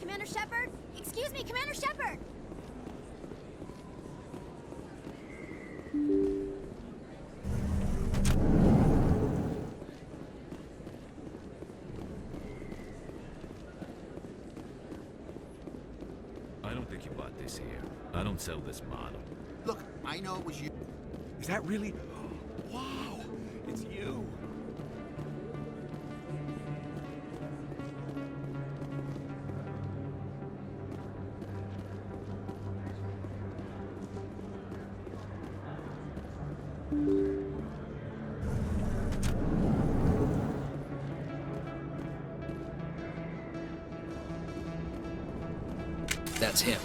Commander Shepard? Excuse me, Commander Shepard! I don't think you bought this here. I don't sell this model. Look, I know it was you. Is that really? Wow! It's you! That's him.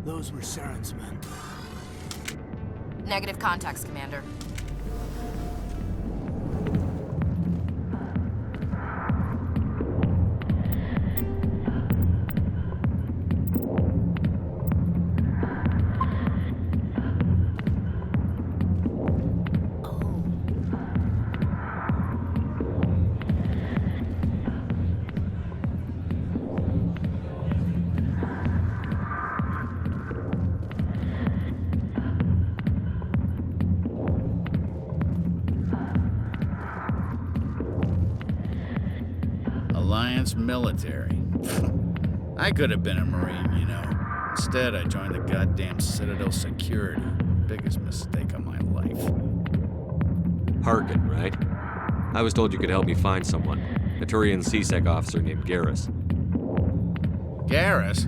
Those were Saren's men. Negative contacts, Commander. Alliance military. I could have been a Marine, you know. Instead, I joined the goddamn Citadel security. Biggest mistake of my life. Harkin, right? I was told you could help me find someone. A Turian CSEC officer named Garrus. Garrus?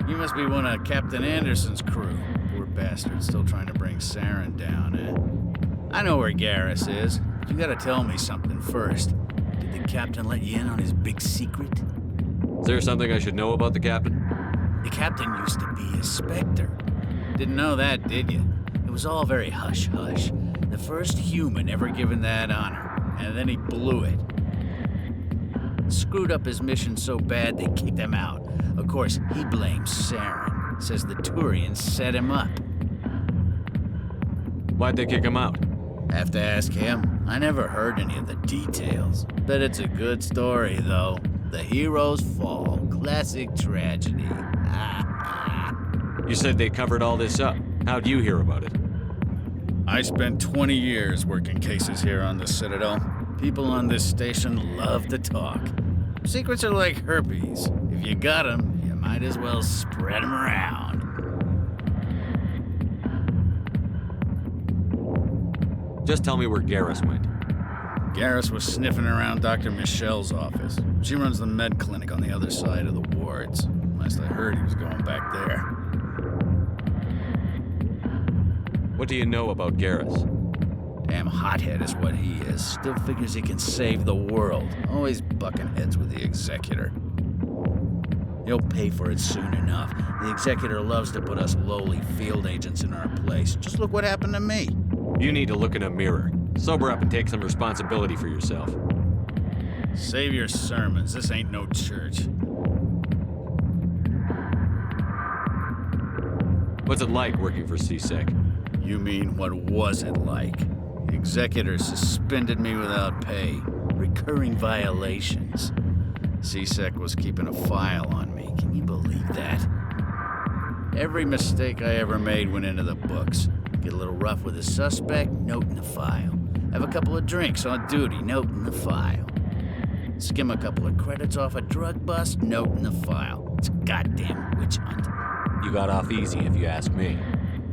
You must be one of Captain Anderson's crew. Poor bastard, still trying to bring Saren down, eh? I know where Garrus is. You gotta tell me something first. Did the captain let you in on his big secret? Is there something I should know about the captain? The captain used to be a Spectre. Didn't know that, did you? It was all very hush-hush. The first human ever given that honor, and then he blew it. Screwed up his mission so bad they kicked him out. Of course, he blames Saren. Says the Turians set him up. Why'd they kick him out? Have to ask him. I never heard any of the details. Bet it's a good story, though. The heroes fall. Classic tragedy. You said they covered all this up. How'd you hear about it? I spent 20 years working cases here on the Citadel. People on this station love to talk. Secrets are like herpes. If you got them, you might as well spread them around. Just tell me where Garrus went. Garrus was sniffing around Dr. Michelle's office. She runs the med clinic on the other side of the wards. Last I heard, he was going back there. What do you know about Garrus? Damn hothead is what he is. Still figures he can save the world. Always bucking heads with the Executor. He'll pay for it soon enough. The Executor loves to put us lowly field agents in our place. Just look what happened to me. You need to look in a mirror. Sober up and take some responsibility for yourself. Save your sermons. This ain't no church. What's it like working for CSEC? You mean, what was it like? You executor suspended me without pay. Recurring violations. CSEC was keeping a file on me. Can you believe that? Every mistake I ever made went into the books. Get a little rough with a suspect, note in the file. Have a couple of drinks on duty, note in the file. Skim a couple of credits off a drug bust, note in the file. It's a goddamn witch hunt. You got off easy, if you ask me.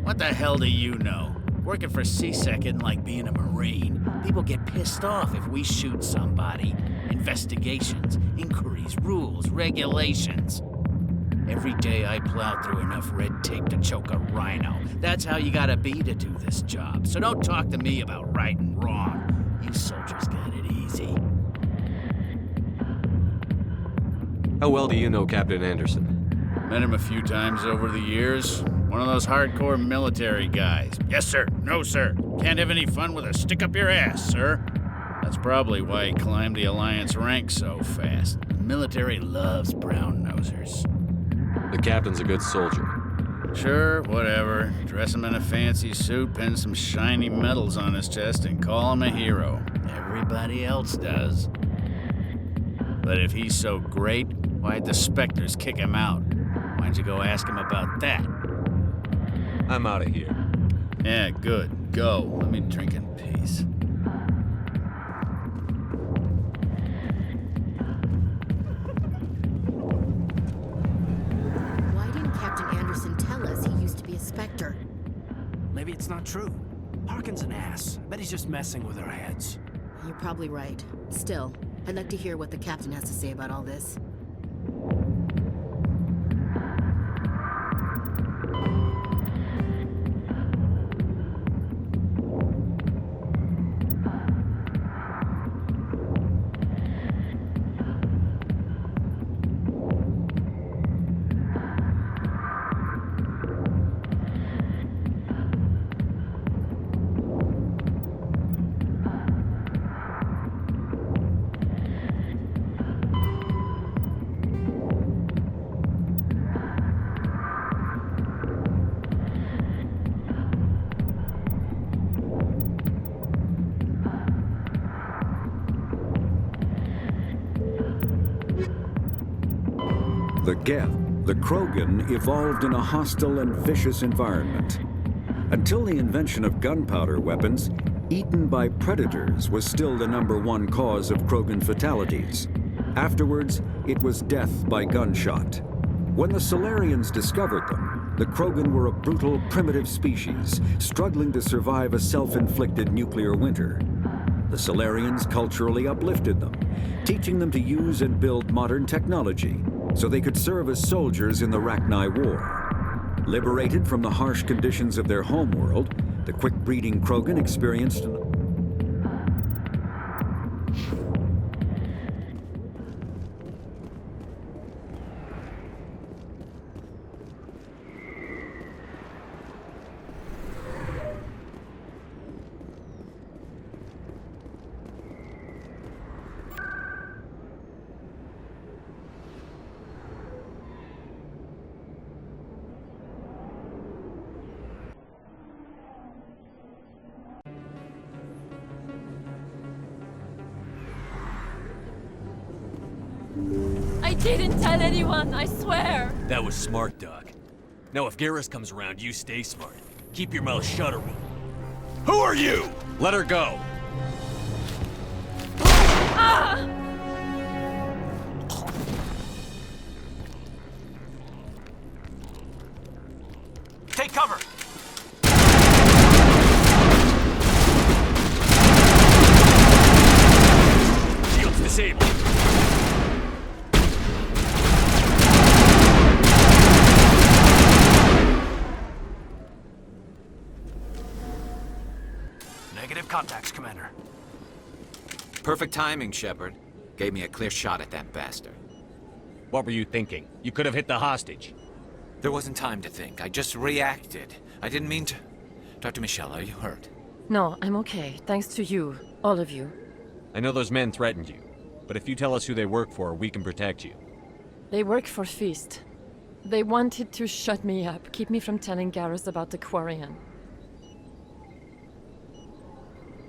What the hell do you know? Working for CSEC isn't like being a Marine. People get pissed off if we shoot somebody. Investigations, inquiries, rules, regulations. Every day I plow through enough red tape to choke a rhino. That's how you gotta be to do this job. So don't talk to me about right and wrong. You soldiers got it easy. How well do you know Captain Anderson? Met him a few times over the years. One of those hardcore military guys. Yes, sir. No, sir. Can't have any fun with a stick up your ass, sir. That's probably why he climbed the Alliance ranks so fast. The military loves brown-nosers. The captain's a good soldier. Sure, whatever. Dress him in a fancy suit, pin some shiny medals on his chest, and call him a hero. Everybody else does. But if he's so great, why'd the Spectres kick him out? Why'd you go ask him about that? I'm out of here. Yeah, good. Go. Let me drink in peace. Why didn't Captain Anderson tell us he used to be a Spectre? Maybe it's not true. Harkin's an ass. Bet he's just messing with our heads. You're probably right. Still, I'd like to hear what the captain has to say about all this. The Geth, the Krogan, evolved in a hostile and vicious environment. Until the invention of gunpowder weapons, eaten by predators was still the #1 cause of Krogan fatalities. Afterwards, it was death by gunshot. When the Solarians discovered them, the Krogan were a brutal, primitive species, struggling to survive a self-inflicted nuclear winter. The Solarians culturally uplifted them, teaching them to use and build modern technology, so they could serve as soldiers in the Rachni War. Liberated from the harsh conditions of their homeworld, the quick-breeding Krogan experienced an I didn't tell anyone, I swear! That was smart, Doc. Now if Garrus comes around, you stay smart. Keep your mouth shut or we'll... Who are you? Let her go! Ah! Take cover! Shield's disabled. Negative contacts, Commander. Perfect timing, Shepard. Gave me a clear shot at that bastard. What were you thinking? You could have hit the hostage. There wasn't time to think. I just reacted. I didn't mean to... Dr. Michelle, are you hurt? No, I'm okay. Thanks to you. All of you. I know those men threatened you, but if you tell us who they work for, we can protect you. They work for Feast. They wanted to shut me up, keep me from telling Garrus about the Quarian.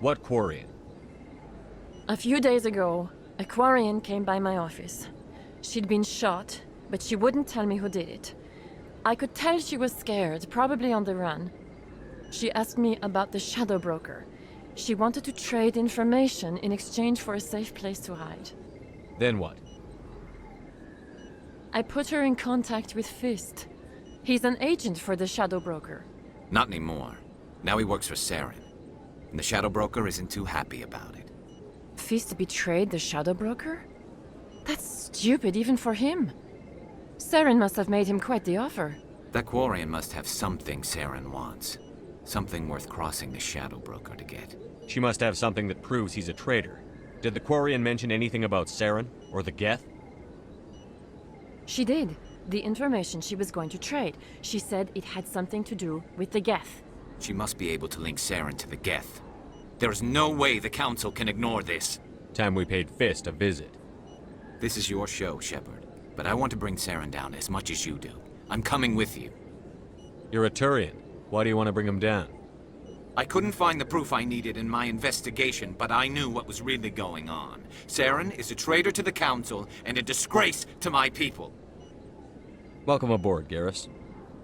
What Quarian? A few days ago, a Quarian came by my office. She'd been shot, but she wouldn't tell me who did it. I could tell she was scared, probably on the run. She asked me about the Shadow Broker. She wanted to trade information in exchange for a safe place to hide. Then what? I put her in contact with Fist. He's an agent for the Shadow Broker. Not anymore. Now he works for Saren. And the Shadow Broker isn't too happy about it. Fist betrayed the Shadow Broker? That's stupid even for him. Saren must have made him quite the offer. That Quarian must have something Saren wants. Something worth crossing the Shadow Broker to get. She must have something that proves he's a traitor. Did the Quarian mention anything about Saren or the Geth? She did. The information she was going to trade. She said it had something to do with the Geth. She must be able to link Saren to the Geth. There's no way the Council can ignore this. Time we paid Fist a visit. This is your show, Shepard. But I want to bring Saren down as much as you do. I'm coming with you. You're a Turian. Why do you want to bring him down? I couldn't find the proof I needed in my investigation, but I knew what was really going on. Saren is a traitor to the Council and a disgrace to my people. Welcome aboard, Garrus.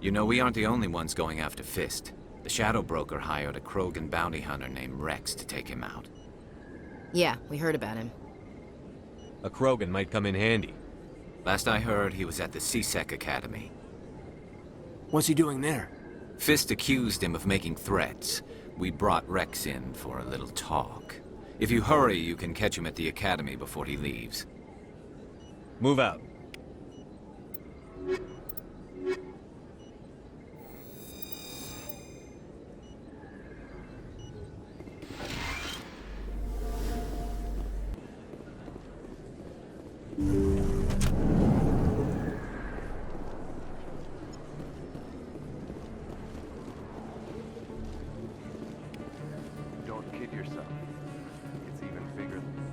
You know, we aren't the only ones going after Fist. The Shadow Broker hired a Krogan bounty hunter named Rex to take him out. Yeah, we heard about him. A Krogan might come in handy. Last I heard, he was at the CSEC Academy. What's he doing there? Fist accused him of making threats. We brought Rex in for a little talk. If you hurry, you can catch him at the Academy before he leaves. Move out. Don't kid yourself. It's even bigger than...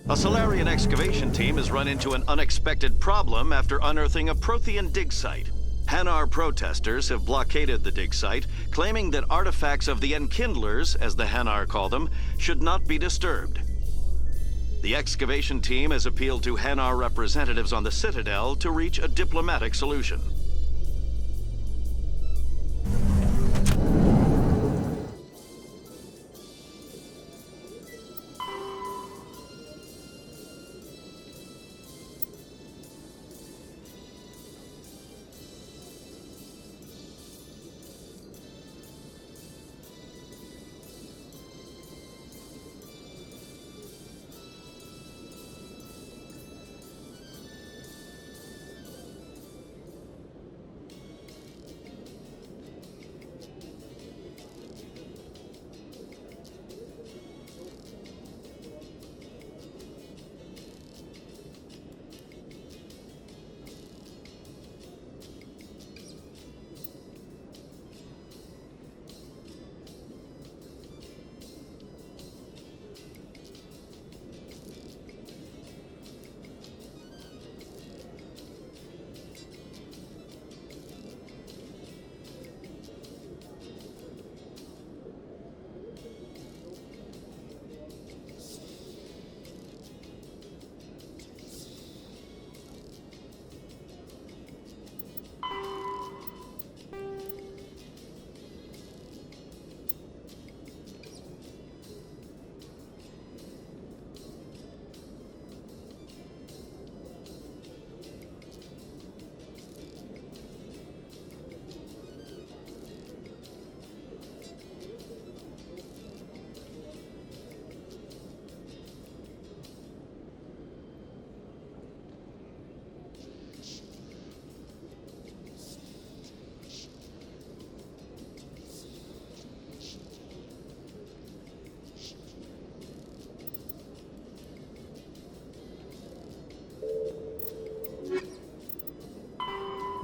A Solarian excavation team has run into an unexpected problem after unearthing a Prothean dig site. Hanar protesters have blockaded the dig site, claiming that artifacts of the Enkindlers, as the Hanar call them, should not be disturbed. The excavation team has appealed to Hanar representatives on the Citadel to reach a diplomatic solution.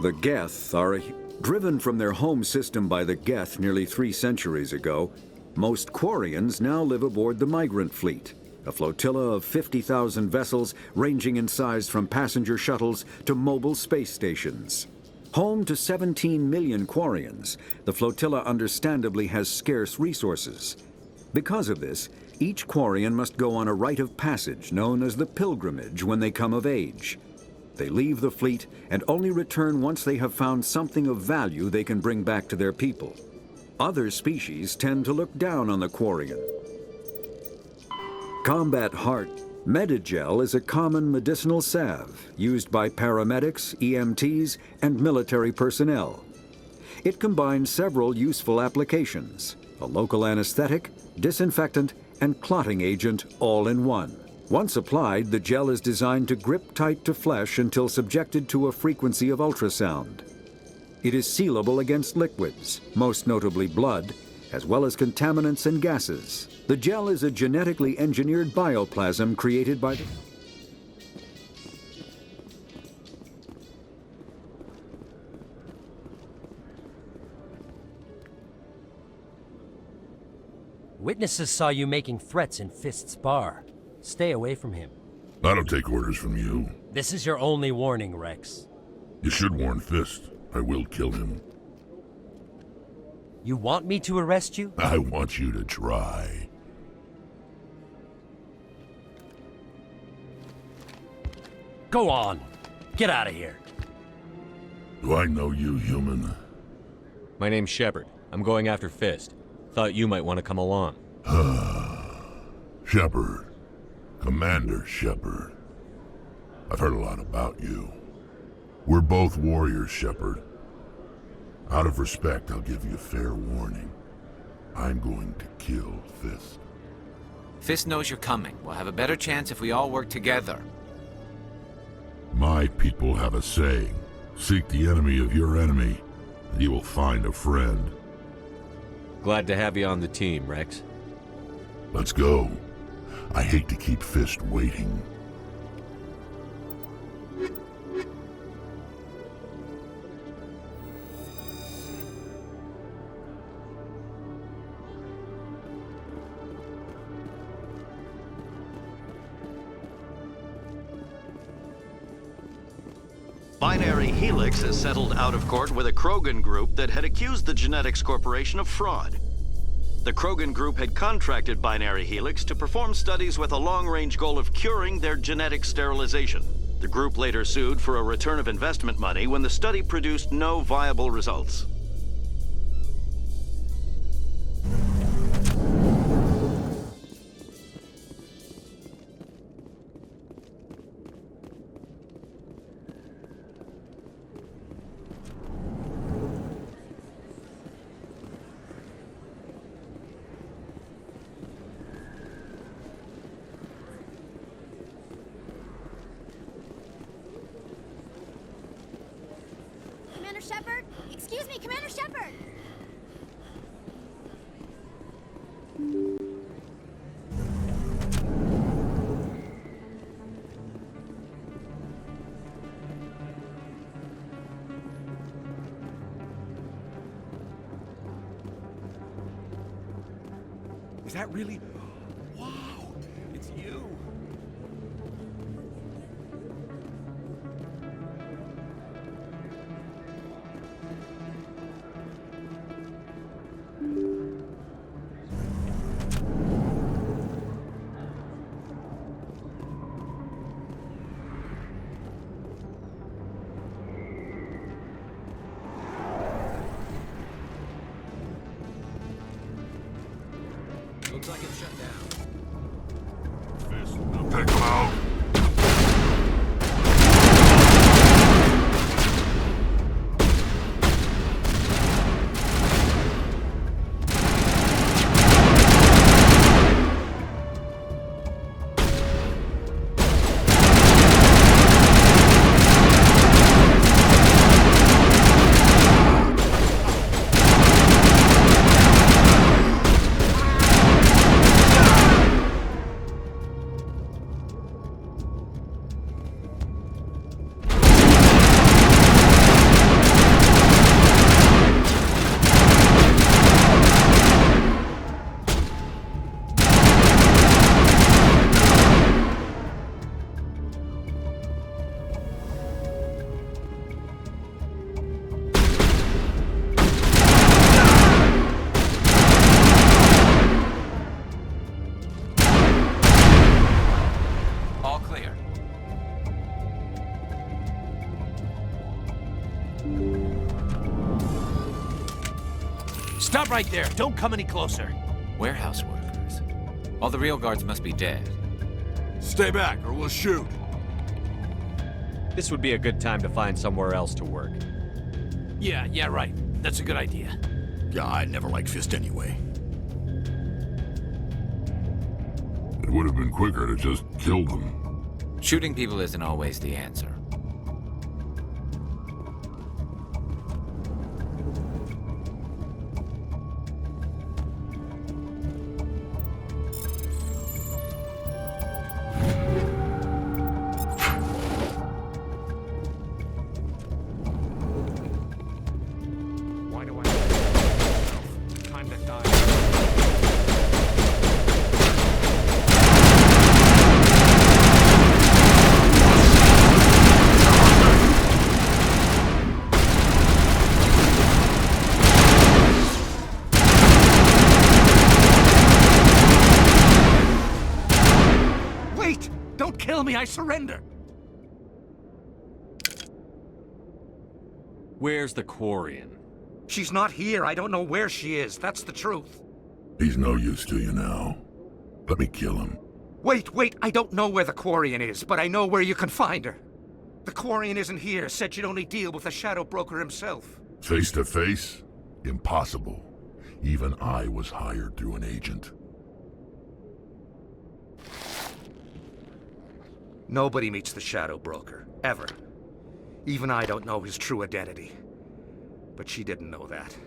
The Geth are driven from their home system by the Geth nearly 3 centuries ago. Most Quarians now live aboard the migrant fleet, a flotilla of 50,000 vessels ranging in size from passenger shuttles to mobile space stations. Home to 17 million Quarians, the flotilla understandably has scarce resources. Because of this, each Quarian must go on a rite of passage known as the pilgrimage when they come of age. They leave the fleet and only return once they have found something of value they can bring back to their people. Other species tend to look down on the Quarian. Combat Heart Medigel is a common medicinal salve used by paramedics, EMTs, and military personnel. It combines several useful applications: a local anesthetic, disinfectant, and clotting agent all in one. Once applied, the gel is designed to grip tight to flesh until subjected to a frequency of ultrasound. It is sealable against liquids, most notably blood, as well as contaminants and gases. The gel is a genetically engineered bioplasm created by the... Witnesses saw you making threats in Fist's bar. Stay away from him. I don't take orders from you. This is your only warning, Rex. You should warn Fist. I will kill him. You want me to arrest you? I want you to try. Go on. Get out of here. Do I know you, human? My name's Shepard. I'm going after Fist. Thought you might want to come along. Shepard. Commander Shepard. I've heard a lot about you. We're both warriors, Shepard. Out of respect, I'll give you a fair warning. I'm going to kill Fist. Fist knows you're coming. We'll have a better chance if we all work together. My people have a saying. Seek the enemy of your enemy, and you will find a friend. Glad to have you on the team, Rex. Let's go. I hate to keep Fist waiting. Binary Helix has settled out of court with a Krogan group that had accused the Genetics Corporation of fraud. The Krogan group had contracted Binary Helix to perform studies with a long-range goal of curing their genetic sterilization. The group later sued for a return of investment money when the study produced no viable results. Commander Shepard? Excuse me, Commander Shepard! Is that really? Wow, it's you. Looks like it's shut down. Fist, take him out. Stop right there. Don't come any closer. Warehouse workers. All the real guards must be dead. Stay back, or we'll shoot. This would be a good time to find somewhere else to work. Yeah, right. That's a good idea. Yeah, I never liked Fist anyway. It would have been quicker to just kill them. Shooting people isn't always the answer. I surrender. Where's the Quarian? She's not here. I don't know where she is. That's the truth. He's no use to you now. Let me kill him. Wait. I don't know where the Quarian is, but I know where you can find her. The Quarian isn't here. Said she'd only deal with the Shadow Broker himself. Face to face? Impossible. Even I was hired through an agent. Nobody meets the Shadow Broker, ever. Even I don't know his true identity. But she didn't know that.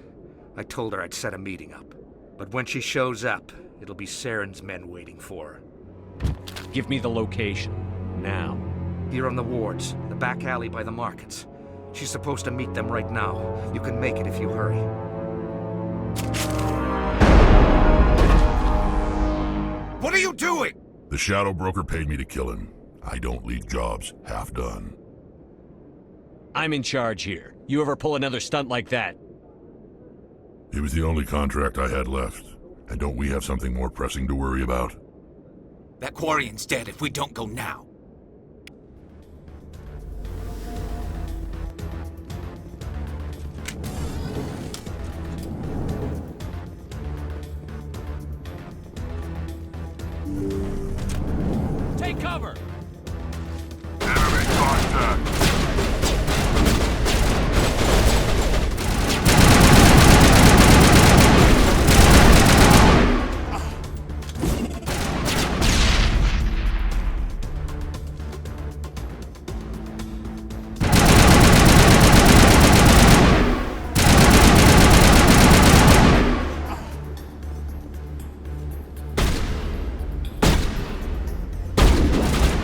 I told her I'd set a meeting up. But when she shows up, it'll be Saren's men waiting for her. Give me the location, now. Here on the wards, the back alley by the markets. She's supposed to meet them right now. You can make it if you hurry. What are you doing? The Shadow Broker paid me to kill him. I don't leave jobs half done. I'm in charge here. You ever pull another stunt like that? It was the only contract I had left. And don't we have something more pressing to worry about? That Quarian's dead if we don't go now. Take cover! Enemy contact!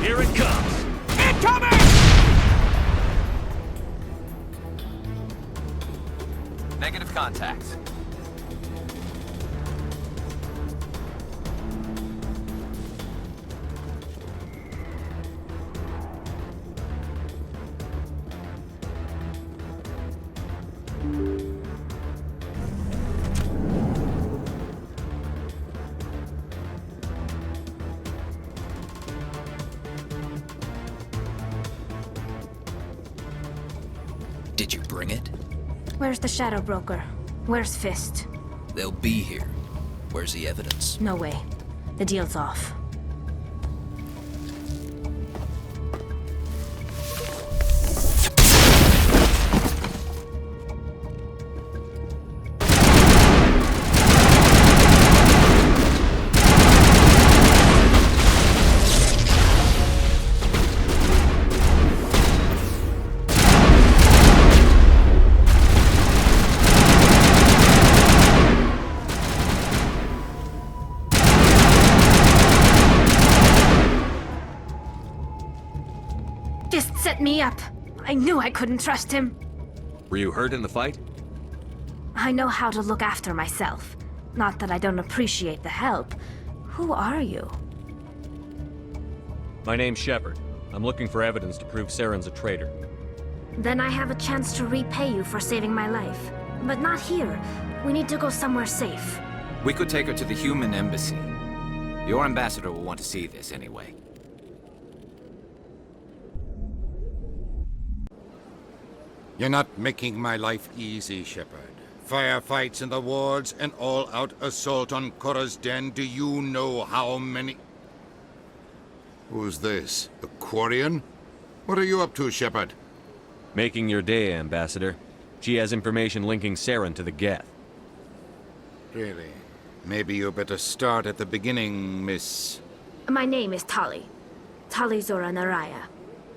Here it comes! Incoming! Negative contacts. Did you bring it? Where's the Shadow Broker? Where's Fist? They'll be here. Where's the evidence? No way. The deal's off. Fist set me up. I knew I couldn't trust him. Were you hurt in the fight? I know how to look after myself. Not that I don't appreciate the help. Who are you? My name's Shepard. I'm looking for evidence to prove Saren's a traitor. Then I have a chance to repay you for saving my life. But not here. We need to go somewhere safe. We could take her to the human embassy. Your ambassador will want to see this anyway. You're not making my life easy, Shepard. Firefights in the wards, an all-out assault on Korra's den. Do you know how many... Who's this? The Quarian? What are you up to, Shepard? Making your day, Ambassador. She has information linking Saren to the Geth. Really? Maybe you better start at the beginning, Miss... My name is Tali. Tali Zora Naraya.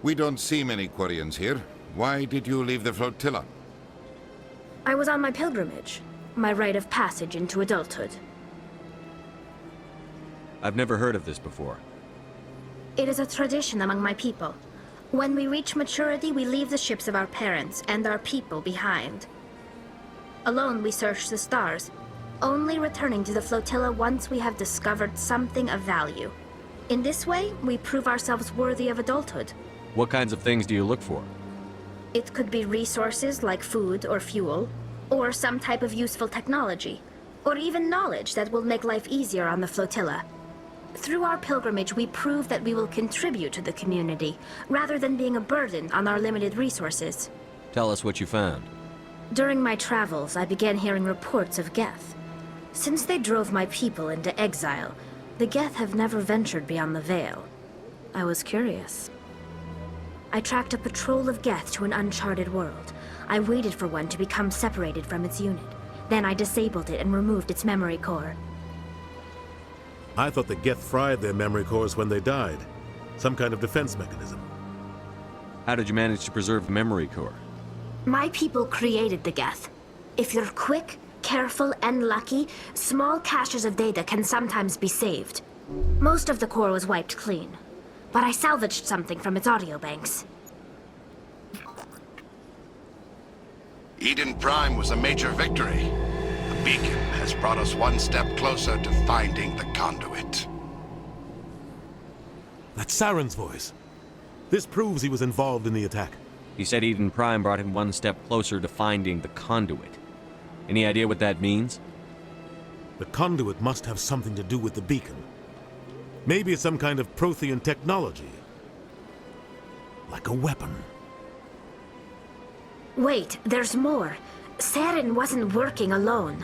We don't see many Quarians here. Why did you leave the flotilla? I was on my pilgrimage. My rite of passage into adulthood. I've never heard of this before. It is a tradition among my people. When we reach maturity, we leave the ships of our parents and our people behind. Alone, we search the stars, only returning to the flotilla once we have discovered something of value. In this way, we prove ourselves worthy of adulthood. What kinds of things do you look for? It could be resources like food or fuel, or some type of useful technology, or even knowledge that will make life easier on the flotilla. Through our pilgrimage, we prove that we will contribute to the community, rather than being a burden on our limited resources. Tell us what you found. During my travels, I began hearing reports of Geth. Since they drove my people into exile, the Geth have never ventured beyond the Veil. I was curious. I tracked a patrol of Geth to an uncharted world. I waited for one to become separated from its unit. Then I disabled it and removed its memory core. I thought the Geth fried their memory cores when they died. Some kind of defense mechanism. How did you manage to preserve the memory core? My people created the Geth. If you're quick, careful, and lucky, small caches of data can sometimes be saved. Most of the core was wiped clean, but I salvaged something from its audio banks. Eden Prime was a major victory. The beacon has brought us one step closer to finding the conduit. That's Saren's voice. This proves he was involved in the attack. He said Eden Prime brought him one step closer to finding the conduit. Any idea what that means? The conduit must have something to do with the beacon. Maybe it's some kind of Prothean technology. Like a weapon. Wait, there's more. Saren wasn't working alone.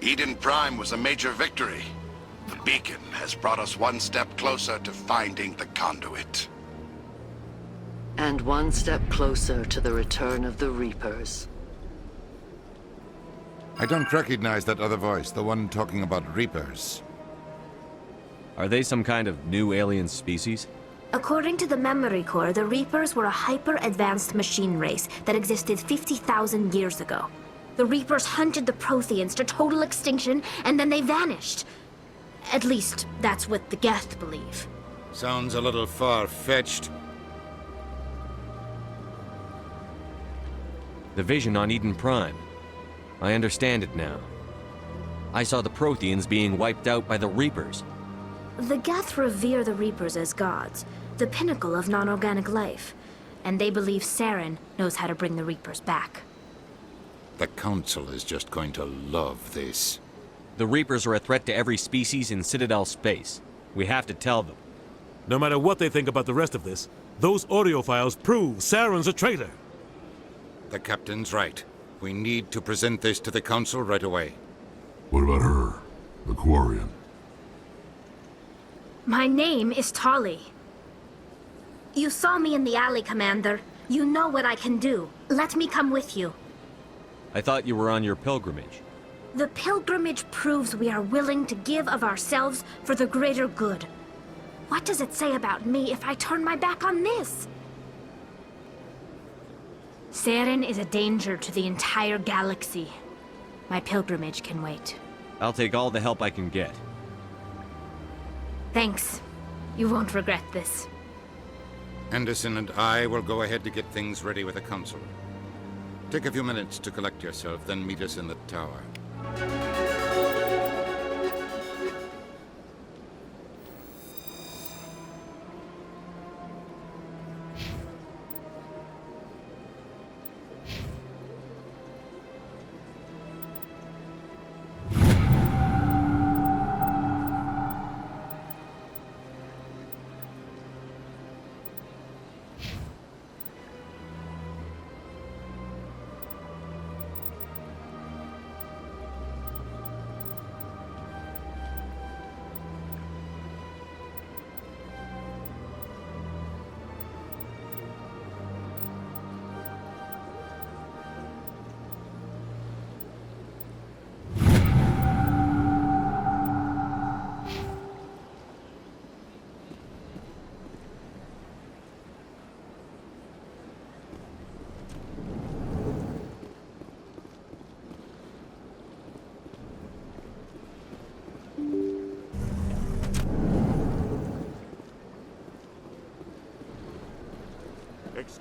Eden Prime was a major victory. The beacon has brought us one step closer to finding the conduit. And one step closer to the return of the Reapers. I don't recognize that other voice, the one talking about Reapers. Are they some kind of new alien species? According to the memory core, the Reapers were a hyper-advanced machine race that existed 50,000 years ago. The Reapers hunted the Protheans to total extinction, and then they vanished. At least, that's what the Geth believe. Sounds a little far-fetched. The vision on Eden Prime. I understand it now. I saw the Protheans being wiped out by the Reapers. The Geth revere the Reapers as gods, the pinnacle of non-organic life, and they believe Saren knows how to bring the Reapers back. The Council is just going to love this. The Reapers are a threat to every species in Citadel space. We have to tell them. No matter what they think about the rest of this, those audio files prove Saren's a traitor. The Captain's right. We need to present this to the Council right away. What about her? The Quarian? My name is Tali. You saw me in the alley, Commander. You know what I can do. Let me come with you. I thought you were on your pilgrimage. The pilgrimage proves we are willing to give of ourselves for the greater good. What does it say about me if I turn my back on this? Saren is a danger to the entire galaxy. My pilgrimage can wait. I'll take all the help I can get. Thanks. You won't regret this. Anderson and I will go ahead to get things ready with the Council. Take a few minutes to collect yourself, then meet us in the tower.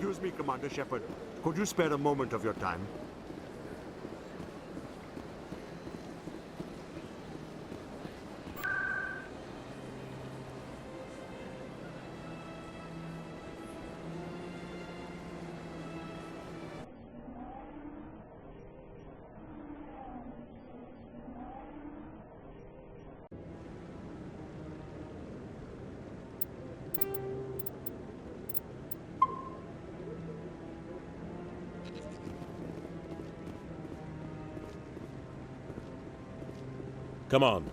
Excuse me, Commander Shepard. Could you spare a moment of your time? Come on.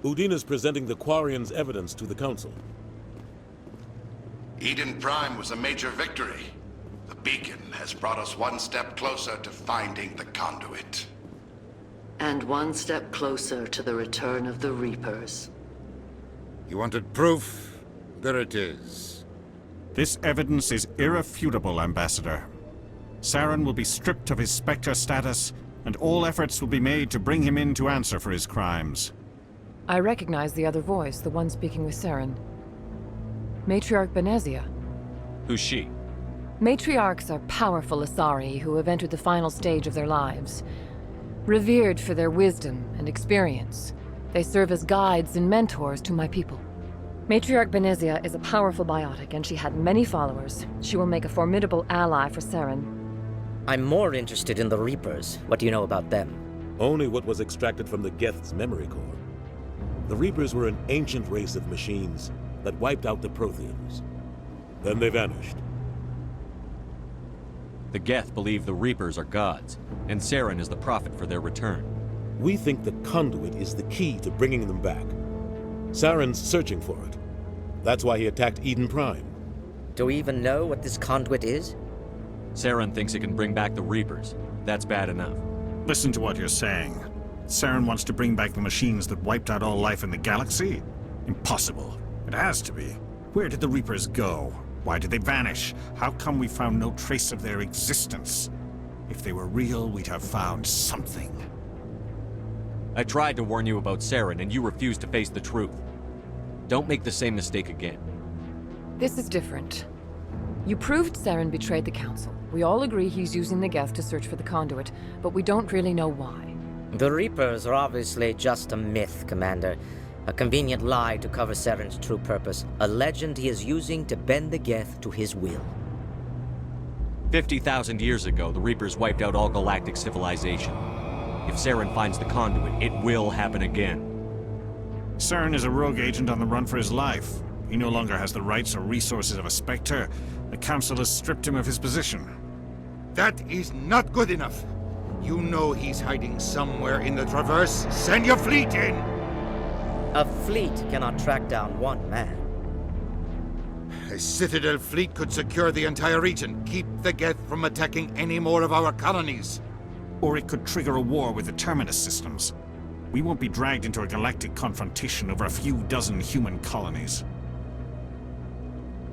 Udina's presenting the Quarian's evidence to the Council. Eden Prime was a major victory. The beacon has brought us one step closer to finding the conduit. And one step closer to the return of the Reapers. You wanted proof? There it is. This evidence is irrefutable, Ambassador. Saren will be stripped of his Spectre status, and all efforts will be made to bring him in to answer for his crimes. I recognize the other voice, the one speaking with Saren. Matriarch Benezia. Who's she? Matriarchs are powerful Asari who have entered the final stage of their lives. Revered for their wisdom and experience, they serve as guides and mentors to my people. Matriarch Benezia is a powerful biotic, and she had many followers. She will make a formidable ally for Saren. I'm more interested in the Reapers. What do you know about them? Only what was extracted from the Geth's memory core. The Reapers were an ancient race of machines that wiped out the Protheans. Then they vanished. The Geth believe the Reapers are gods, and Saren is the prophet for their return. We think the conduit is the key to bringing them back. Saren's searching for it. That's why he attacked Eden Prime. Do we even know what this conduit is? Saren thinks it can bring back the Reapers. That's bad enough. Listen to what you're saying. Saren wants to bring back the machines that wiped out all life in the galaxy? Impossible. It has to be. Where did the Reapers go? Why did they vanish? How come we found no trace of their existence? If they were real, we'd have found something. I tried to warn you about Saren, and you refused to face the truth. Don't make the same mistake again. This is different. You proved Saren betrayed the Council. We all agree he's using the Geth to search for the conduit, but we don't really know why. The Reapers are obviously just a myth, Commander. A convenient lie to cover Saren's true purpose. A legend he is using to bend the Geth to his will. 50,000 years ago, the Reapers wiped out all galactic civilization. If Saren finds the conduit, it will happen again. Saren is a rogue agent on the run for his life. He no longer has the rights or resources of a Spectre. The Council has stripped him of his position. That is not good enough. You know he's hiding somewhere in the Traverse. Send your fleet in! A fleet cannot track down one man. A Citadel fleet could secure the entire region, keep the Geth from attacking any more of our colonies. Or it could trigger a war with the Terminus systems. We won't be dragged into a galactic confrontation over a few dozen human colonies.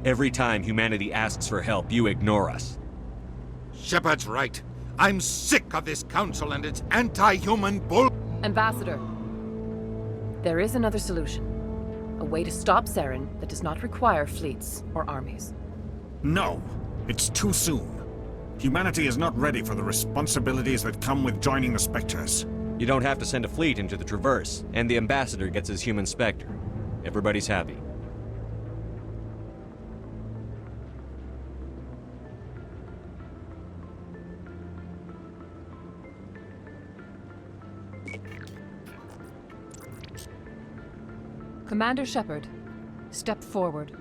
Every time humanity asks for help, you ignore us. Shepard's right. I'm sick of this council and its anti-human bull... Ambassador, there is another solution. A way to stop Saren that does not require fleets or armies. No, it's too soon. Humanity is not ready for the responsibilities that come with joining the Spectres. You don't have to send a fleet into the Traverse, and the Ambassador gets his human Spectre. Everybody's happy. Commander Shepard, step forward.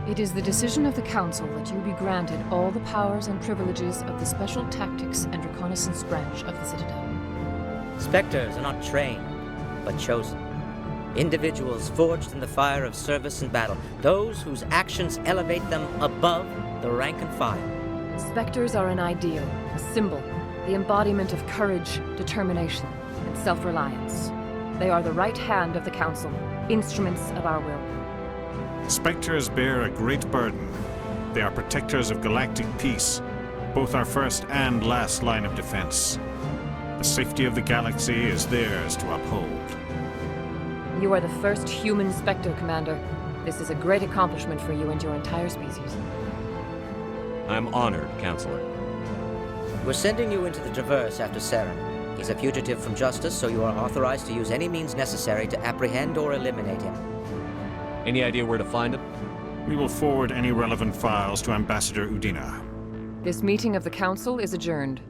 It is the decision of the Council that you be granted all the powers and privileges of the Special Tactics and Reconnaissance Branch of the Citadel. Spectres are not trained, but chosen. Individuals forged in the fire of service and battle. Those whose actions elevate them above the rank and file. Spectres are an ideal, a symbol, the embodiment of courage, determination, and self-reliance. They are the right hand of the Council, instruments of our will. Spectres bear a great burden. They are protectors of galactic peace, both our first and last line of defense. The safety of the galaxy is theirs to uphold. You are the first human Spectre, Commander. This is a great accomplishment for you and your entire species. I'm honored, Counselor. We're sending you into the Traverse after Saren. He's a fugitive from justice, so you are authorized to use any means necessary to apprehend or eliminate him. Any idea where to find him? We will forward any relevant files to Ambassador Udina. This meeting of the Council is adjourned.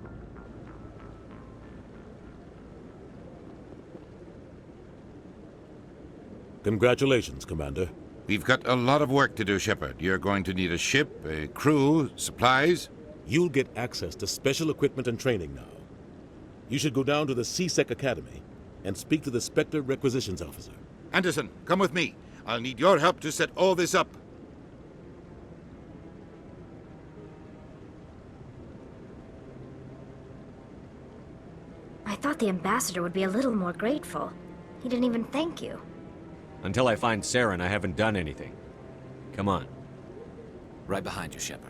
Congratulations, Commander. We've got a lot of work to do, Shepard. You're going to need a ship, a crew, supplies. You'll get access to special equipment and training now. You should go down to the C-Sec Academy and speak to the Spectre Requisitions Officer. Anderson, come with me. I'll need your help to set all this up. I thought the ambassador would be a little more grateful. He didn't even thank you. Until I find Saren, I haven't done anything. Come on. Right behind you, Shepard.